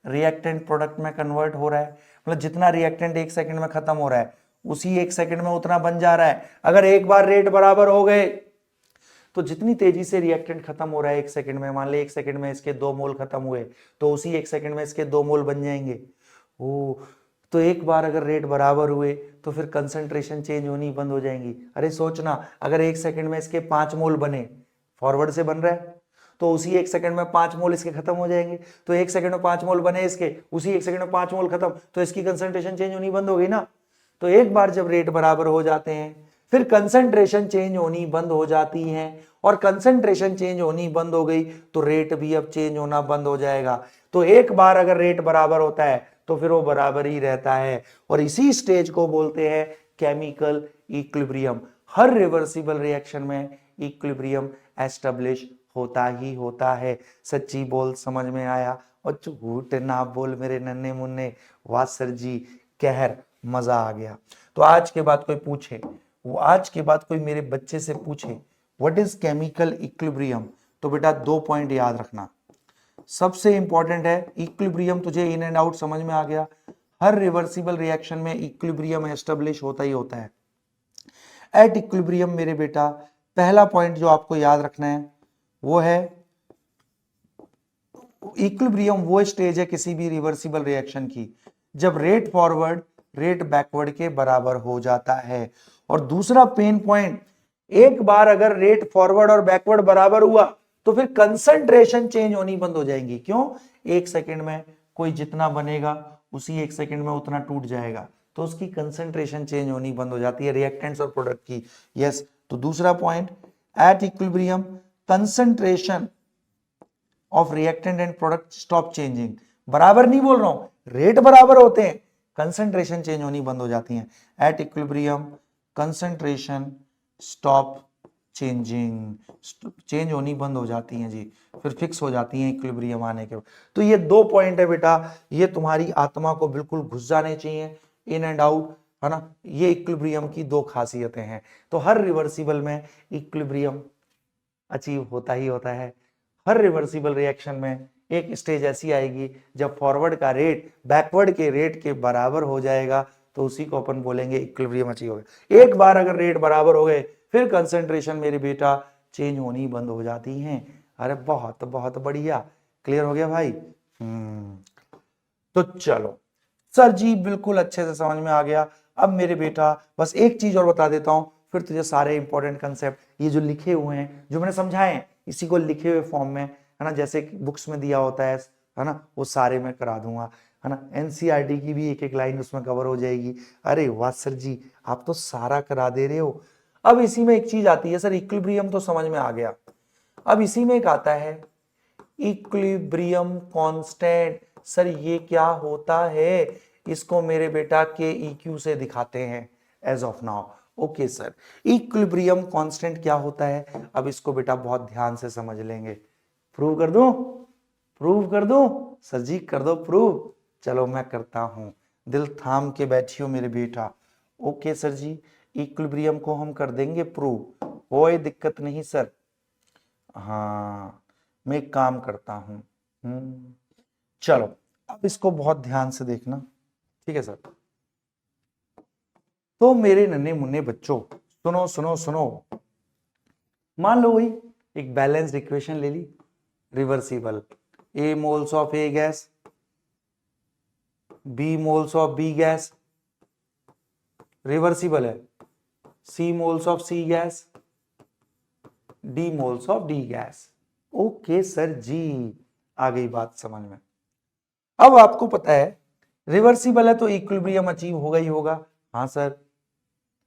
रिएक्टेंट प्रोडक्ट में कन्वर्ट हो रहा है, मतलब जितना रिएक्टेंट 1 सेकंड में खत्म हो रहा है उसी 1 सेकंड में उतना बन जा रहा है। अगर एक बार रेट बराबर हो गए तो जितनी तेजी से रिएक्टेंट खत्म हो रहा है 1 सेकंड में, मान ले 1 सेकंड में इसके 2 मोल खत्म हुए तो उसी 1 सेकंड में इसके 2 मोल बन जाएंगे। ओ, तो एक बार अगर रेट बराबर हुए तो फिर कंसंट्रेशन चेंज होनी बंद हो जाएंगी। अरे सोचना, अगर 1 सेकंड में इसके 5 मोल बने, फॉरवर्ड से बन रहा है, तो उसी 1 सेकंड में 5 मोल इसके खत्म हो जाएंगे। तो 1 सेकंड में 5 मोल बने इसके, उसी 1 सेकंड में 5 मोल खत्म, तो इसकी कंसंट्रेशन चेंज होनी बंद हो गई ना। तो एक बार जब रेट बराबर हो जाते हैं फिर कंसंट्रेशन चेंज होनी बंद हो जाती है, और कंसंट्रेशन चेंज होनी बंद हो गई तो रेट भी अब चेंज होना बंद हो जाएगा। तो एक बार अगर रेट बराबर होता है तो फिर वो बराबर ही रहता है, और इसी स्टेज को बोलते हैं केमिकल इक्विलिब्रियम। हर रिवर्सिबल रिएक्शन में इक्विलिब्रियम एस्टेब्लिश होता ही होता है। सच्ची बोल, समझ में आया? और झूठ ना बोल मेरे नन्हे मुन्ने। वाह सर जी, कहर, मजा आ गया। तो आज के बाद कोई पूछे, वो आज के बाद कोई मेरे बच्चे से पूछे व्हाट इज केमिकल इक्विलिब्रियम, तो बेटा 2 पॉइंट याद रखना। सबसे इंपॉर्टेंट है इक्विलिब्रियम, तुझे इन एंड आउट समझ में आ गया। हर रिवर्सिबल रिएक्शन में इक्विलिब्रियम एस्टेब्लिश होता ही होता है। एट इक्विलिब्रियम मेरे बेटा पहला पॉइंट जो आपको याद रखना है वो है इक्विलिब्रियम वो स्टेज है किसी भी रिवर्सिबल रिएक्शन की जब रेट फॉरवर्ड रेट बैकवर्ड के बराबर हो जाता है। और दूसरा पेन पॉइंट, एक बार अगर रेट फॉरवर्ड और बैकवर्ड बराबर हुआ तो फिर कंसंट्रेशन चेंज होनी बंद हो जाएंगी। क्यों? 1 सेकंड में कोई जितना बनेगा उसी 1 सेकंड में उतना टूट जाएगा, तो उसकी कंसंट्रेशन चेंज होनी बंद हो जाती है रिएक्टेंट्स और प्रोडक्ट की। यस, तो दूसरा point, at equilibrium concentration of reactant and product stop changing. बराबर नहीं बोल रहा हूं, रेट बराबर होते हैं, कंसंट्रेशन चेंज होनी बंद हो जाती है। At equilibrium concentration stop changing, change होनी बंद हो जाती हैं जी, फिर फिक्स हो जाती हैं इक्विलिब्रियम आने के बाद। तो ये 2 पॉइंट है बेटा, ये तुम्हारी आत्मा को बिल्कुल घुस जाने चाहिए, इन एंड आउट, है ना। ये इक्विलिब्रियम की 2 खासियतें हैं। तो हर रिवर्सिबल में इक्विलिब्रियम अचीव होता ही होता है। हर रिवर्सिबल रिएक्शन में एक स्टेज ऐसी आएगी जब फॉरवर्ड का रेट बैकवर्ड के रेट के बराबर हो जाएगा, तो उसी को अपन बोलेंगे इक्विलिब्रियम अचीव हो गया। एक बार अगर रेट बराबर हो गए फिर कंसंट्रेशन मेरे बेटा चेंज होनी बंद हो जाती हैं। अरे बहुत बहुत बढ़िया, क्लियर हो गया भाई। तो चलो सर जी, बिल्कुल अच्छे से समझ में आ गया। अब मेरे बेटा बस एक चीज और बता देता हूं, फिर तुझे सारे इंपॉर्टेंट कंसेप्ट ये जो लिखे हुए हैं, जो मैंने समझाए हैं, इसी को लिखे हुए फॉर्म में, है ना, जैसे बुक्स में दिया होता है ना, वो सारे मैं करा दूंगा, है ना। एनसीईआरटी की भी एक एक लाइन उसमें कवर हो जाएगी। अरे वाह सर जी, आप तो सारा करा दे रहे हो। अब इसी में एक चीज आती है सर, इक्विलिब्रियम तो समझ में आ गया, अब इसी में एक आता है इक्विलिब्रियम कांस्टेंट। सर ये क्या होता है? इसको मेरे बेटा के EQ से दिखाते हैं as of now. Okay sir, equilibrium constant क्या होता है? अब इसको बेटा बहुत ध्यान से समझ लेंगे। प्रूव कर दूं? प्रूव कर दूं? सर जी कर दो प्रूव। चलो मैं करता हूं, दिल थाम के बैठियो मेरे बेटा। ओके सर जी, इक्विलिब्रियम को हम कर देंगे प्रूव, कोई दिक्कत नहीं सर। हाँ, मैं एक काम करता हूं। चलो अब इसको बहुत ध्यान से देखना, ठीक है सर। तो मेरे नन्हे मुन्ने बच्चों, सुनो सुनो सुनो। मान लो वही एक बैलेंस्ड इक्वेशन ले ली, reversible, A moles of A gas, B moles of B gas, reversible है, C moles of C gas, D moles of D gas. Okay sir जी, आ गई बात समझ में। अब आपको पता है रिवर्सिबल है तो इक्विलिब्रियम अचीव होगा ही होगा। हाँ सर,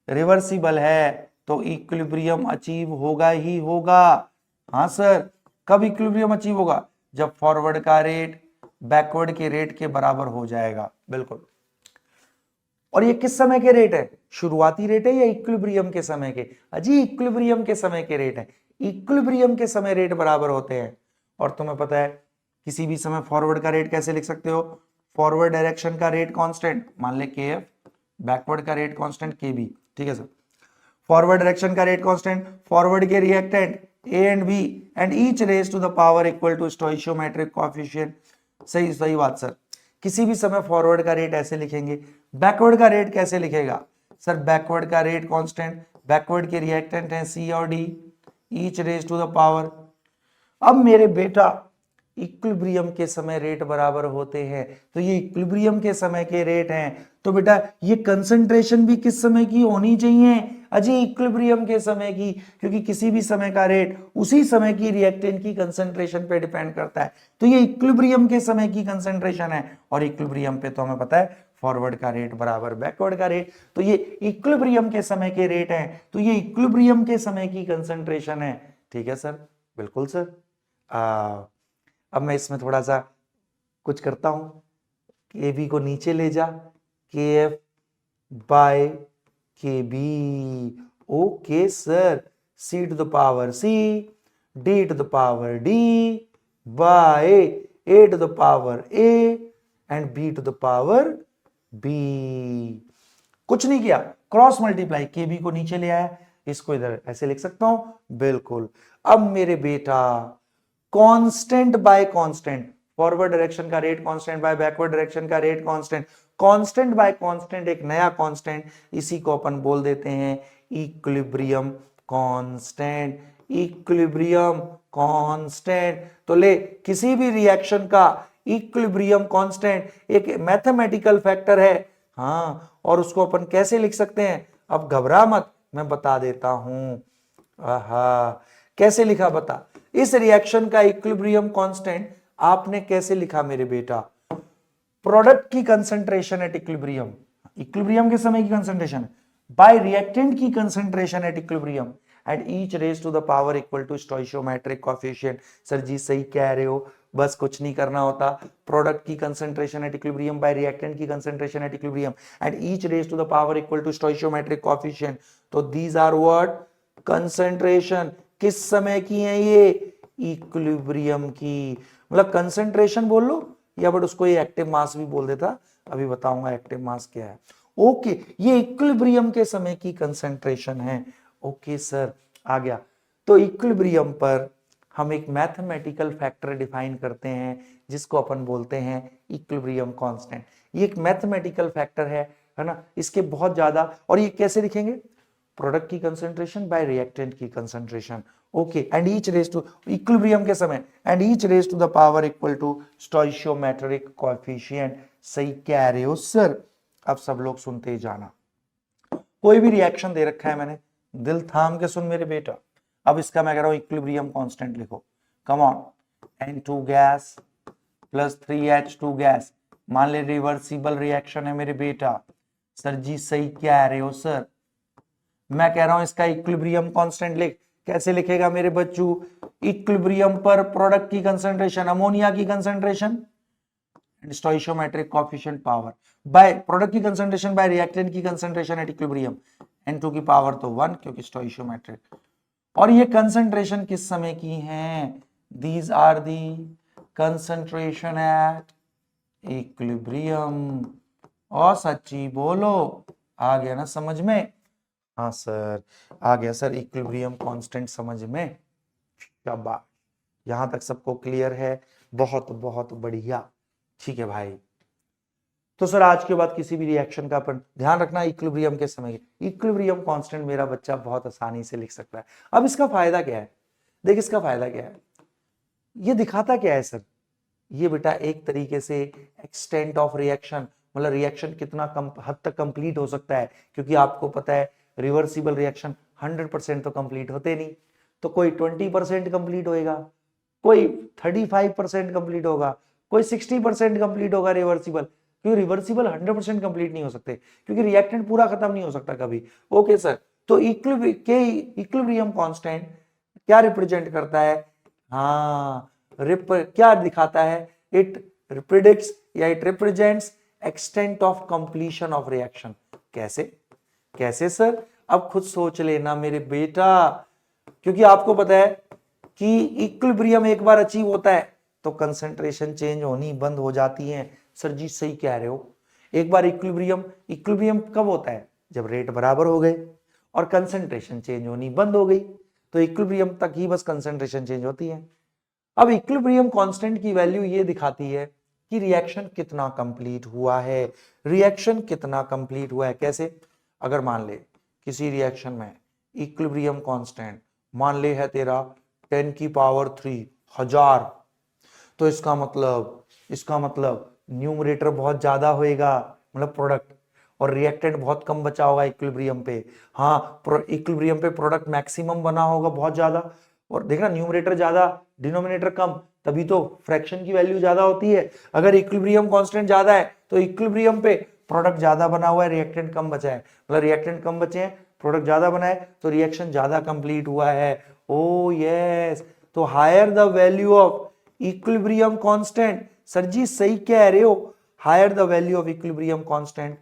रिवर्सिबल है तो इक्विलिब्रियम अचीव होगा ही होगा। हाँ सर, कब इक्विलिब्रियम अचीव होगा? जब फॉरवर्ड का रेट बैकवर्ड के रेट के बराबर हो जाएगा। बिल्कुल। और ये किस समय के रेट है? शुरुआती रेट है या इक्विलिब्रियम के समय के? अजी इक्विलिब्रियम के समय के रेट है। इक्विलिब्रियम के समय रेट बराबर होते हैं। और तुम्हें पता है किसी भी समय फॉरवर्ड का रेट कैसे लिख सकते हो? फॉरवर्ड डायरेक्शन का रेट कांस्टेंट मान ले KF, बैकवर्ड का रेट कांस्टेंट KB, ठीक है सर। फॉरवर्ड डायरेक्शन का रेट कांस्टेंट, फॉरवर्ड के reactant A and B and each raise to the power equal to stoichiometric coefficient. सही सही बात सर। किसी भी समय फॉरवर्ड का रेट ऐसे लिखेंगे, बैकवर्ड का रेट कैसे लिखेगा सर? बैकवर्ड का रेट कांस्टेंट, बैकवर्ड के रिएक्टेंट हैं सी और D, each raise to the power. अब मेरे बेटा इक्विलिब्रियम के समय रेट बराबर होते हैं, तो ये इक्विलिब्रियम के समय के रेट हैं, तो बेटा ये कंसंट्रेशन भी किस समय की होनी चाहिए? अजी इक्विलिब्रियम के समय की, क्योंकि किसी भी समय का रेट उसी समय की रिएक्टेंट की कंसंट्रेशन पे डिपेंड करता है। तो ये इक्विलिब्रियम के समय की कंसंट्रेशन है, और इक्विलिब्रियम पे तो हमें पता है फॉरवर्ड का रेट बराबर बैकवर्ड का रेट, तो ये इक्विलिब्रियम के समय के रेट हैं, तो ये इक्विलिब्रियम के समय की कंसंट्रेशन है। ठीक है सर, बिल्कुल सर। अब मैं इसमें थोड़ा सा कुछ करता हूं, के बी को नीचे ले जा, K F by K B. Okay sir, C to the power C, D to the power D, by A to the power A and B to the power B. कुछ नहीं किया, क्रॉस मल्टीप्लाई, के B को नीचे ले आया, इसको इधर ऐसे लिख सकता हूं, बिल्कुल। अब मेरे बेटा constant by constant, forward direction का rate constant by backward direction का rate constant, constant by constant एक नया कांस्टेंट, इसी को अपन बोल देते हैं इक्विलिब्रियम कांस्टेंट। इक्विलिब्रियम कांस्टेंट, तो ले किसी भी रिएक्शन का इक्विलिब्रियम कांस्टेंट एक मैथमेटिकल फैक्टर है, हाँ, और उसको अपन कैसे लिख सकते हैं? अब घबरा मत, मैं बता देता हूं। आहा, कैसे लिखा बता? इस रिएक्शन का इक्विलिब्रियम कांस्टेंट आपने कैसे लिखा मेरे बेटा? प्रोडक्ट की कंसंट्रेशन एट इक्विलिब्रियम, इक्विलिब्रियम के समय की कंसंट्रेशन, बाय रिएक्टेंट की concentration at equilibrium at each raise to the power equal to stoichiometric coefficient. Sir जी सही कह रहे हो, बस कुछ नहीं करना होता, प्रोडक्ट की concentration at equilibrium by reactant की concentration at equilibrium at each raise to the power equal to stoichiometric coefficient. तो दीज आर व्हाट? कंसंट्रेशन। किस समय की है ये? इक्विलिब्रियम की। मतलब कंसंट्रेशन बोल लो, या बट उसको ये एक्टिव मास भी बोल देता, अभी बताऊंगा एक्टिव मास क्या है। ओके, ये इक्विलिब्रियम के समय की कंसंट्रेशन है। ओके सर, आ गया। तो इक्विलिब्रियम पर हम एक मैथमेटिकल फैक्टर डिफाइन करते हैं, जिसको अपन बोलते हैं इक्विलिब्रियम कांस्टेंट। ये एक मैथमेटिकल फैक्टर है ना, इसके बहुत ज्यादा, और ये कैसे लिखेंगे? प्रोडक्ट की कंसंट्रेशन बाय रिएक्टेंट की concentration, okay, and each raise to equilibrium के समय, and each raise to the power equal to stoichiometric coefficient. सही कह रहे हो सर। अब सब लोग सुनते ही जाना, कोई भी रिएक्शन दे रखा है मैंने, दिल थाम के सुन मेरे बेटा। अब इसका मैं कह रहा हूं इक्विलिब्रियम कांस्टेंट लिखो, come on. N2 gas plus 3H2 gas, मान ले रिवर्सिबल रिएक्शन है मेरे बेटा। सर जी सही कह रहे हो सर, मैं कह रहा हूं इसका इक्विलिब्रियम कांस्टेंट लिख। कैसे लिखेगा मेरे बच्चों? इक्विलिब्रियम पर प्रोडक्ट की कंसंट्रेशन, अमोनिया की concentration, स्टोइशियोमेट्रिक coefficient power by product की कंसंट्रेशन बाय रिएक्टेंट की कंसंट्रेशन एट इक्विलिब्रियम, N2 की पावर तो 1 क्योंकि स्टोइशियोमेट्रिक। और ये कंसंट्रेशन किस समय की हैं? These are the concentration at equilibrium. और सच्ची बोलो, आ गया ना समझ में? हाँ सर, आ गया सर, इक्विलिब्रियम कांस्टेंट समझ में। शाबाश, यहां तक सबको क्लियर है? बहुत बहुत बढ़िया। ठीक है भाई, तो सर आज के बाद किसी भी रिएक्शन का अपन ध्यान रखना इक्विलिब्रियम के समय, इक्विलिब्रियम कांस्टेंट मेरा बच्चा बहुत आसानी से लिख सकता है। अब इसका फायदा क्या है? देख इसका फायदा क्या है, ये दिखाता क्या है सर? ये बेटा एक तरीके से एक्सटेंट ऑफ रिएक्शन, मतलब रिएक्शन कितना हद तक कंप्लीट हो सकता है, क्योंकि आपको पता है रिवर्सिबल रिएक्शन 100% तो कंप्लीट होते नहीं, तो कोई 20% कंप्लीट होएगा, कोई 35% कंप्लीट होगा, कोई 60% कंप्लीट होगा रिवर्सिबल, क्योंकि रिवर्सिबल 100% कंप्लीट नहीं हो सकते, क्योंकि रिएक्टेंट पूरा खत्म नहीं हो सकता कभी। ओके सर, तो इक्विलिब्रियम कांस्टेंट क्या रिप्रेजेंट करता है? हाँ, क्या दिखाता है? इट प्रिडिक्ट्स या it represents extent of completion of reaction. कैसे? कैसे सर? अब खुद सोच लेना मेरे बेटा, क्योंकि आपको पता है कि इक्विलिब्रियम एक बार अचीव होता है तो कंसंट्रेशन चेंज होनी बंद हो जाती है। सर जी सही कह रहे हो, एक बार इक्विलिब्रियम कब होता है? जब रेट बराबर हो गए और कंसंट्रेशन चेंज होनी बंद हो गई, तो इक्विलिब्रियम तक ही बस कंसंट्रेशन चेंज होती है। अब इक्विलिब्रियम कांस्टेंट की वैल्यू ये दिखाती है कि रिएक्शन कितना कंप्लीट हुआ है, रिएक्शन कितना कंप्लीट हुआ है। कैसे? अगर मान ले किसी रिएक्शन में इक्विलिब्रियम कांस्टेंट मान ले है तेरा 10 की पावर 3 हजार, तो इसका मतलब न्यूमरेटर बहुत ज्यादा होएगा, मतलब प्रोडक्ट, और रिएक्टेंट बहुत कम बचा होगा इक्विलिब्रियम पे। हाँ, इक्विलिब्रियम पे प्रोडक्ट मैक्सिमम बना होगा बहुत ज्यादा, और देखना न्यूमरेटर ज्यादा डिनोमिनेटर कम, तभी तो फ्रैक्शन की वैल्यू ज्यादा होती है। अगर इक्विलिब्रियम कांस्टेंट ज्यादा है तो इक्विलिब्रियम पे प्रोडक्ट ज्यादा बना हुआ है, रिएक्टेंट कम बचा है, मतलब रिएक्टेंट कम बचे हैं, प्रोडक्ट ज्यादा बना है, तो रिएक्शन ज्यादा कंप्लीट हुआ है। ओ यस, तो higher the value of equilibrium constant, sir जी सही कह रहे हो, higher the value of equilibrium constant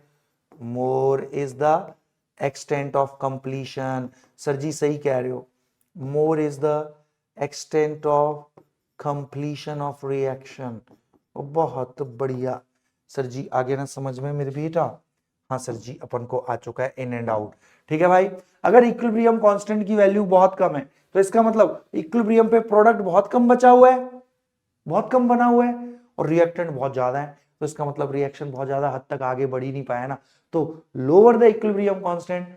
more is the extent of completion. Sir जी सही कह रहे हो, more is the extent of completion of reaction. बहुत बढ़िया सर जी, आगे ना समझ में मेरे बेटा। हाँ सर जी, अपन को आ चुका है इन एंड आउट। ठीक है भाई, अगर इक्विलिब्रियम कांस्टेंट की वैल्यू बहुत कम है तो इसका मतलब इक्विलिब्रियम पे प्रोडक्ट बहुत कम बचा हुआ है, बहुत कम बना हुआ है, और रिएक्टेंट बहुत ज्यादा है, तो इसका मतलब रिएक्शन बहुत ज्यादा हद तक आगे बढ़ ही नहीं पाया ना। तो लोअर द इक्विलिब्रियम कांस्टेंट,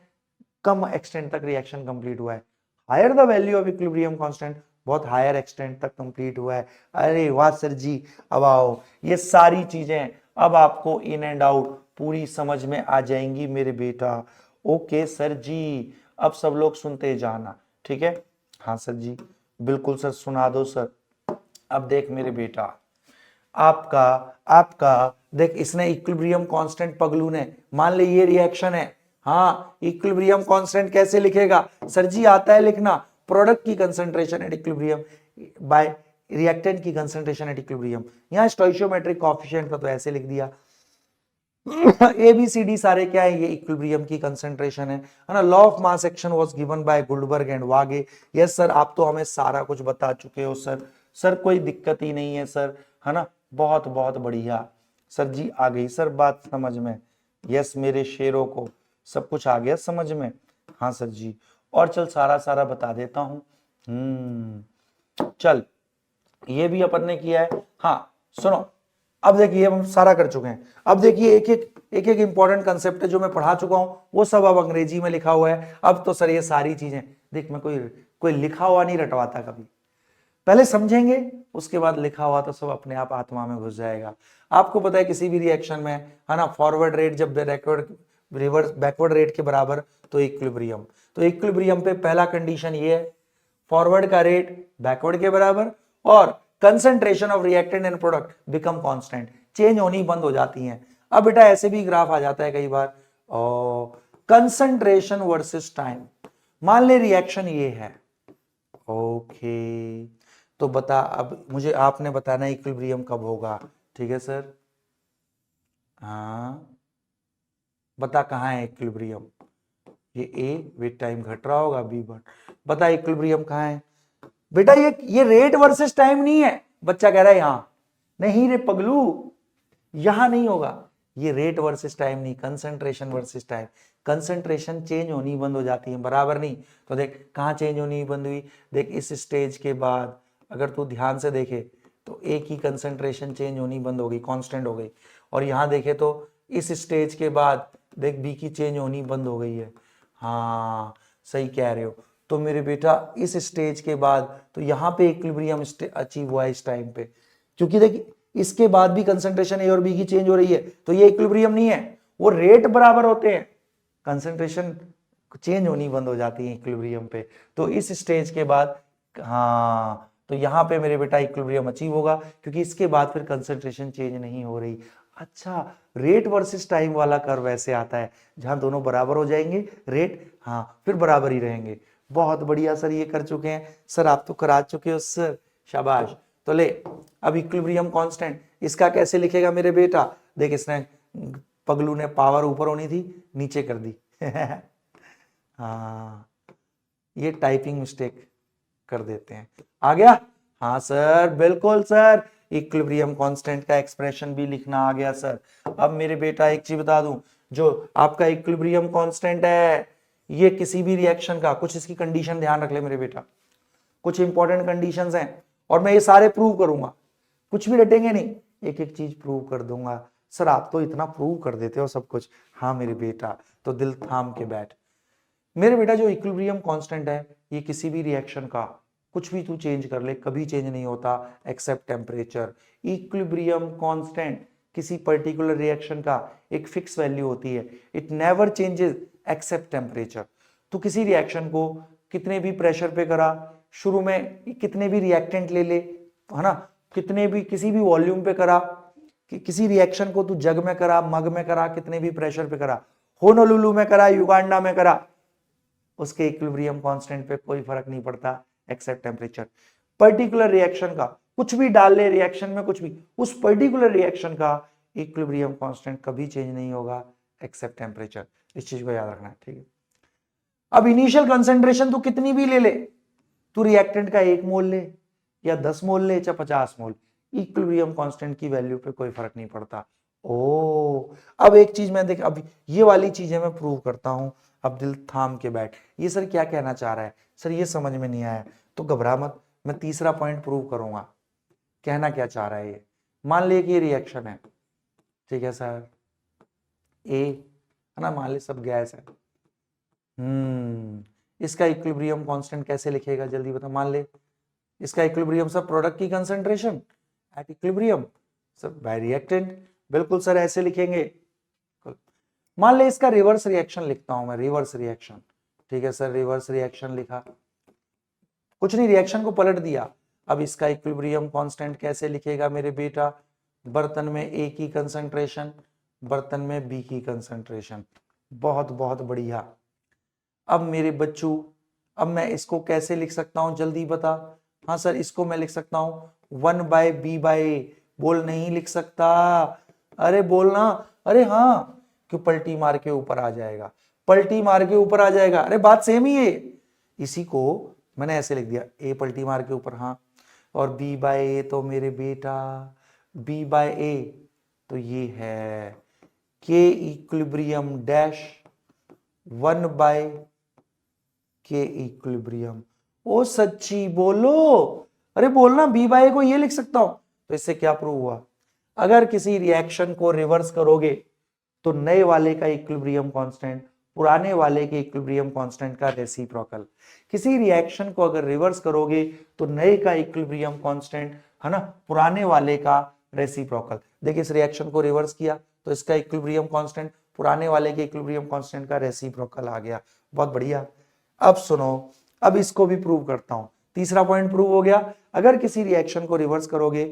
कम एक्सटेंट तक रिएक्शन कंप्लीट हुआ है। Higher the value of equilibrium constant, बहुत हायर एक्सटेंट तक कंप्लीट हुआ है। अरे वाह सर जी, अब आओ, ये सारी चीजें अब आपको इन एंड आउट पूरी समझ में आ जाएंगी मेरे बेटा। ओके सर जी, अब सब लोग सुनते जाना, ठीक है? हाँ सर जी, बिल्कुल सर, सुना दो सर। अब देख मेरे बेटा, आपका आपका देख, इसने इक्विलिब्रियम कांस्टेंट, पगलू ने, मान ले ये रिएक्शन है। हाँ, इक्विलिब्रियम कांस्टेंट कैसे लिखेगा सर जी? आता है लिखना, प्रोडक्ट की concentration at equilibrium by reactant की कंसंट्रेशन एट इक्विलिब्रियम। यहां स्टोइचियोमेट्रिक कोएफिशिएंट का तो ऐसे लिख दिया। ए बी सी डी सारे क्या है? ये इक्विलिब्रियम की कंसंट्रेशन है ना। Law of mass action was given by Guldberg and Waage. Yes sir, आप तो हमें सारा कुछ बता चुके हो सर। सर कोई दिक्कत ही नहीं है सर, है ना? बहुत बहुत बढ़िया सर जी, आ गई सर बात समझ में। यस मेरे शेरों को सब कुछ आ गया समझ में। हाँ सर जी, और चल सारा सारा बता देता हूं। चल, ये भी अपन ने किया है। हाँ सुनो, अब देखिए हम सारा कर चुके हैं। अब देखिए एक एक इंपॉर्टेंट कंसेप्ट है जो मैं पढ़ा चुका हूं, वो सब अब अंग्रेजी में लिखा हुआ है। अब तो सर ये सारी चीजें देख, मैं कोई लिखा हुआ नहीं रटवाता कभी, पहले समझेंगे उसके बाद लिखा हुआ तो सब अपने आप आत्मा में घुस जाएगा। आपको पता है किसी भी रिएक्शन में, है ना, फॉरवर्ड रेट जब रिवर्स बैकवर्ड रेट के बराबर तो इक्विलिब्रियम, तो इक्विलिब्रियम पे पहला कंडीशन ये है, फॉरवर्ड का रेट बैकवर्ड के बराबर और concentration of reactant and product become constant, change होनी बंद हो जाती हैं। अब बेटा ऐसे भी ग्राफ आ जाता है कई बार, कंसंट्रेशन वर्सेस टाइम, मान ले रिएक्शन ये है। ओके, तो बता, अब मुझे आपने बताना इक्विलिब्रियम कब होगा, ठीक है सर? हाँ बता, कहाँ है इक्विलिब्रियम? ये ए विद टाइम घट रहा होगा, बी बढ़, बता इक्विलिब्रियम कहाँ है बेटा? ये रेट वर्सेस टाइम नहीं है, बच्चा कह रहा है यहां नहीं रे पगलू, यहां नहीं होगा, ये रेट वर्सेस टाइम नहीं, concentration versus time. Concentration change होनी बंद हो जाती है, बराबर नहीं। तो देख कहां चेंज होनी बंद हुई, देख इस स्टेज के बाद अगर तू ध्यान से देखे तो ए की कंसंट्रेशन चेंज होनी बंद हो गई, कांस्टेंट हो गई, और यहां देखे तो इस स्टेज के बाद देख बी की चेंज होनी बंद हो गई है। हाँ सही कह रहे हो, तो मेरे बेटा इस स्टेज के बाद तो यहां पे इक्विलिब्रियम अचीव हुआ है इस टाइम पे, क्योंकि देख इसके बाद भी कंसंट्रेशन ए और बी की चेंज हो रही है, तो ये इक्विलिब्रियम नहीं है, वो रेट बराबर होते हैं, कंसंट्रेशन चेंज होनी बंद हो जाती है इक्विलिब्रियम पे, तो इस स्टेज के बाद हाँ, तो यहां पे मेरे बेटा इक्विलिब्रियम अचीव होगा, क्योंकि इसके बाद फिर कंसंट्रेशन चेंज नहीं हो रही। अच्छा, रेट वर्सेस टाइम वाला कर्व ऐसे आता है जहां दोनों बराबर हो जाएंगे, रेट हाँ फिर बराबर ही रहेंगे। बहुत बढ़िया सर, ये कर चुके हैं सर, आप तो करा चुके हो सर, शाबाश। तो ले, अब इक्विलिब्रियम कांस्टेंट इसका कैसे लिखेगा मेरे बेटा? देख इसने, पगलू ने पावर ऊपर होनी थी नीचे कर दी हाँ, ये टाइपिंग मिस्टेक कर देते हैं। आ गया? हाँ सर, बिल्कुल सर, इक्विलिब्रियम कांस्टेंट का एक्सप्रेशन भी लिखना आ गया सर। अब मेरे बेटा एक चीज बता दूं, जो आपका इक्विलिब्रियम कांस्टेंट है, ये किसी भी रिएक्शन का, कुछ इसकी कंडीशन ध्यान रख ले मेरे बेटा, कुछ इंपॉर्टेंट कंडीशंस हैं, और मैं ये सारे प्रूव करूंगा, कुछ भी रटेंगे नहीं, एक एक चीज प्रूव कर दूंगा। सर आप तो इतना प्रूव कर देते हो सब कुछ। हाँ मेरे बेटा, तो दिल थाम के बैठ। मेरे बेटा जो इक्विलिब्रियम कांस्टेंट है, ये किसी भी रिएक्शन का कुछ भी तू चेंज कर ले कभी चेंज नहीं होता एक्सेप्ट टेम्परेचर। इक्विलिब्रियम कांस्टेंट किसी पर्टिकुलर रिएक्शन का एक फिक्स वैल्यू होती है, it never changes except temperature. तो किसी रिएक्शन को कितने भी प्रेशर पे करा, शुरू में कितने भी रिएक्टेंट ले ले, है ना, कितने भी किसी भी वॉल्यूम पे करा, कि किसी रिएक्शन को तू जग में करा, मग में करा, कितने भी प्रेशर पे करा, होनोलुलु में करा, युगांडा में करा, उसके इक्विलिब्रियम कांस्टेंट पे कोई फर्क नहीं पड़ता एक्सेप्ट टेम्परेचर। पर्टिकुलर रिएक्शन का कुछ भी डाल ले रिएक्शन में, कुछ भी, उस पर्टिकुलर रिएक्शन का इक्विलिब्रियम कांस्टेंट कभी चेंज नहीं होगा एक्सेप्ट टेम्परेचर। इस चीज को याद रखना है, ठीक है। अब इनिशियल कंसेंट्रेशन तू कितनी भी ले ले, तू रिएक्टेंट का 1 मोल ले या 10 मोल ले या 50 मोल, इक्विलिब्रियम कांस्टेंट की वैल्यू पे कोई फर्क नहीं पड़ता। ओ अब एक चीज मैं देख, अब ये वाली चीजें मैं प्रूव करता हूं। अब दिल थाम के बैठ। ये सर क्या कहना चाह रहा है, सर ये समझ में नहीं आया, तो घबरा मत, मैं तीसरा पॉइंट प्रूव करूंगा कहना क्या चाह रहा है ये। मान लिया कि ये रिएक्शन है, ठीक है सर, ए है ना, मान ले सब गैस है। इसका इक्विलिब्रियम कांस्टेंट कैसे लिखेगा जल्दी बता। मान ले इसका इक्विलिब्रियम सब प्रोडक्ट की कंसंट्रेशन एट इक्विलिब्रियम सब बाय रिएक्टेंट, बिल्कुल सर ऐसे लिखेंगे। मान ले इसका रिवर्स रिएक्शन लिखता हूं मैं, रिवर्स रिएक्शन, ठीक है सर, रिवर्स रिएक्शन लिखा, कुछ नहीं रिएक्शन को पलट दिया। अब इसका इक्विलिब्रियम कांस्टेंट कैसे लिखेगा मेरे बेटा, बर्तन में ए की कंसंट्रेशन, बर्तन में बी की कंसंट्रेशन, बहुत बहुत बढ़िया। अब मेरे बच्चों, अब मैं इसको कैसे लिख सकता हूं जल्दी बता। हाँ सर इसको मैं लिख सकता हूं 1/b/a, बोल नहीं लिख सकता, अरे बोलना, अरे हाँ क्यों, पलटी मार के ऊपर आ जाएगा, पलटी मार के ऊपर आ जाएगा, अरे बात सेम ही है। इसी को मैंने ऐसे लिख दिया, ए पलटी मार के ऊपर, हाँ, और b/a तो मेरे बेटा b/a तो ये है के इक्विलिब्रियम डैश 1/k इक्विलिब्रियम। ओ सच्ची बोलो, अरे बोलना b/a को ये लिख सकता हूं। तो इससे क्या प्रूव हुआ, अगर किसी रिएक्शन को रिवर्स करोगे तो नए वाले का इक्विलिब्रियम कांस्टेंट पुराने वाले के इक्विलिब्रियम कांस्टेंट का रेसिप्रोकल। किसी रिएक्शन को अगर रिवर्स करोगे तो नए का इक्विलिब्रियम कांस्टेंट, है ना, पुराने वाले का रेसिप्रोकल। देखिए इस रिएक्शन को रिवर्स किया तो इसका इक्विलिब्रियम कांस्टेंट पुराने वाले के इक्विलिब्रियम कांस्टेंट का रेसिप्रोकल आ गया, बहुत बढ़िया। अब सुनो, अब इसको भी प्रूव करता हूं, तीसरा पॉइंट प्रूव हो गया। अगर किसी रिएक्शन को रिवर्स करोगे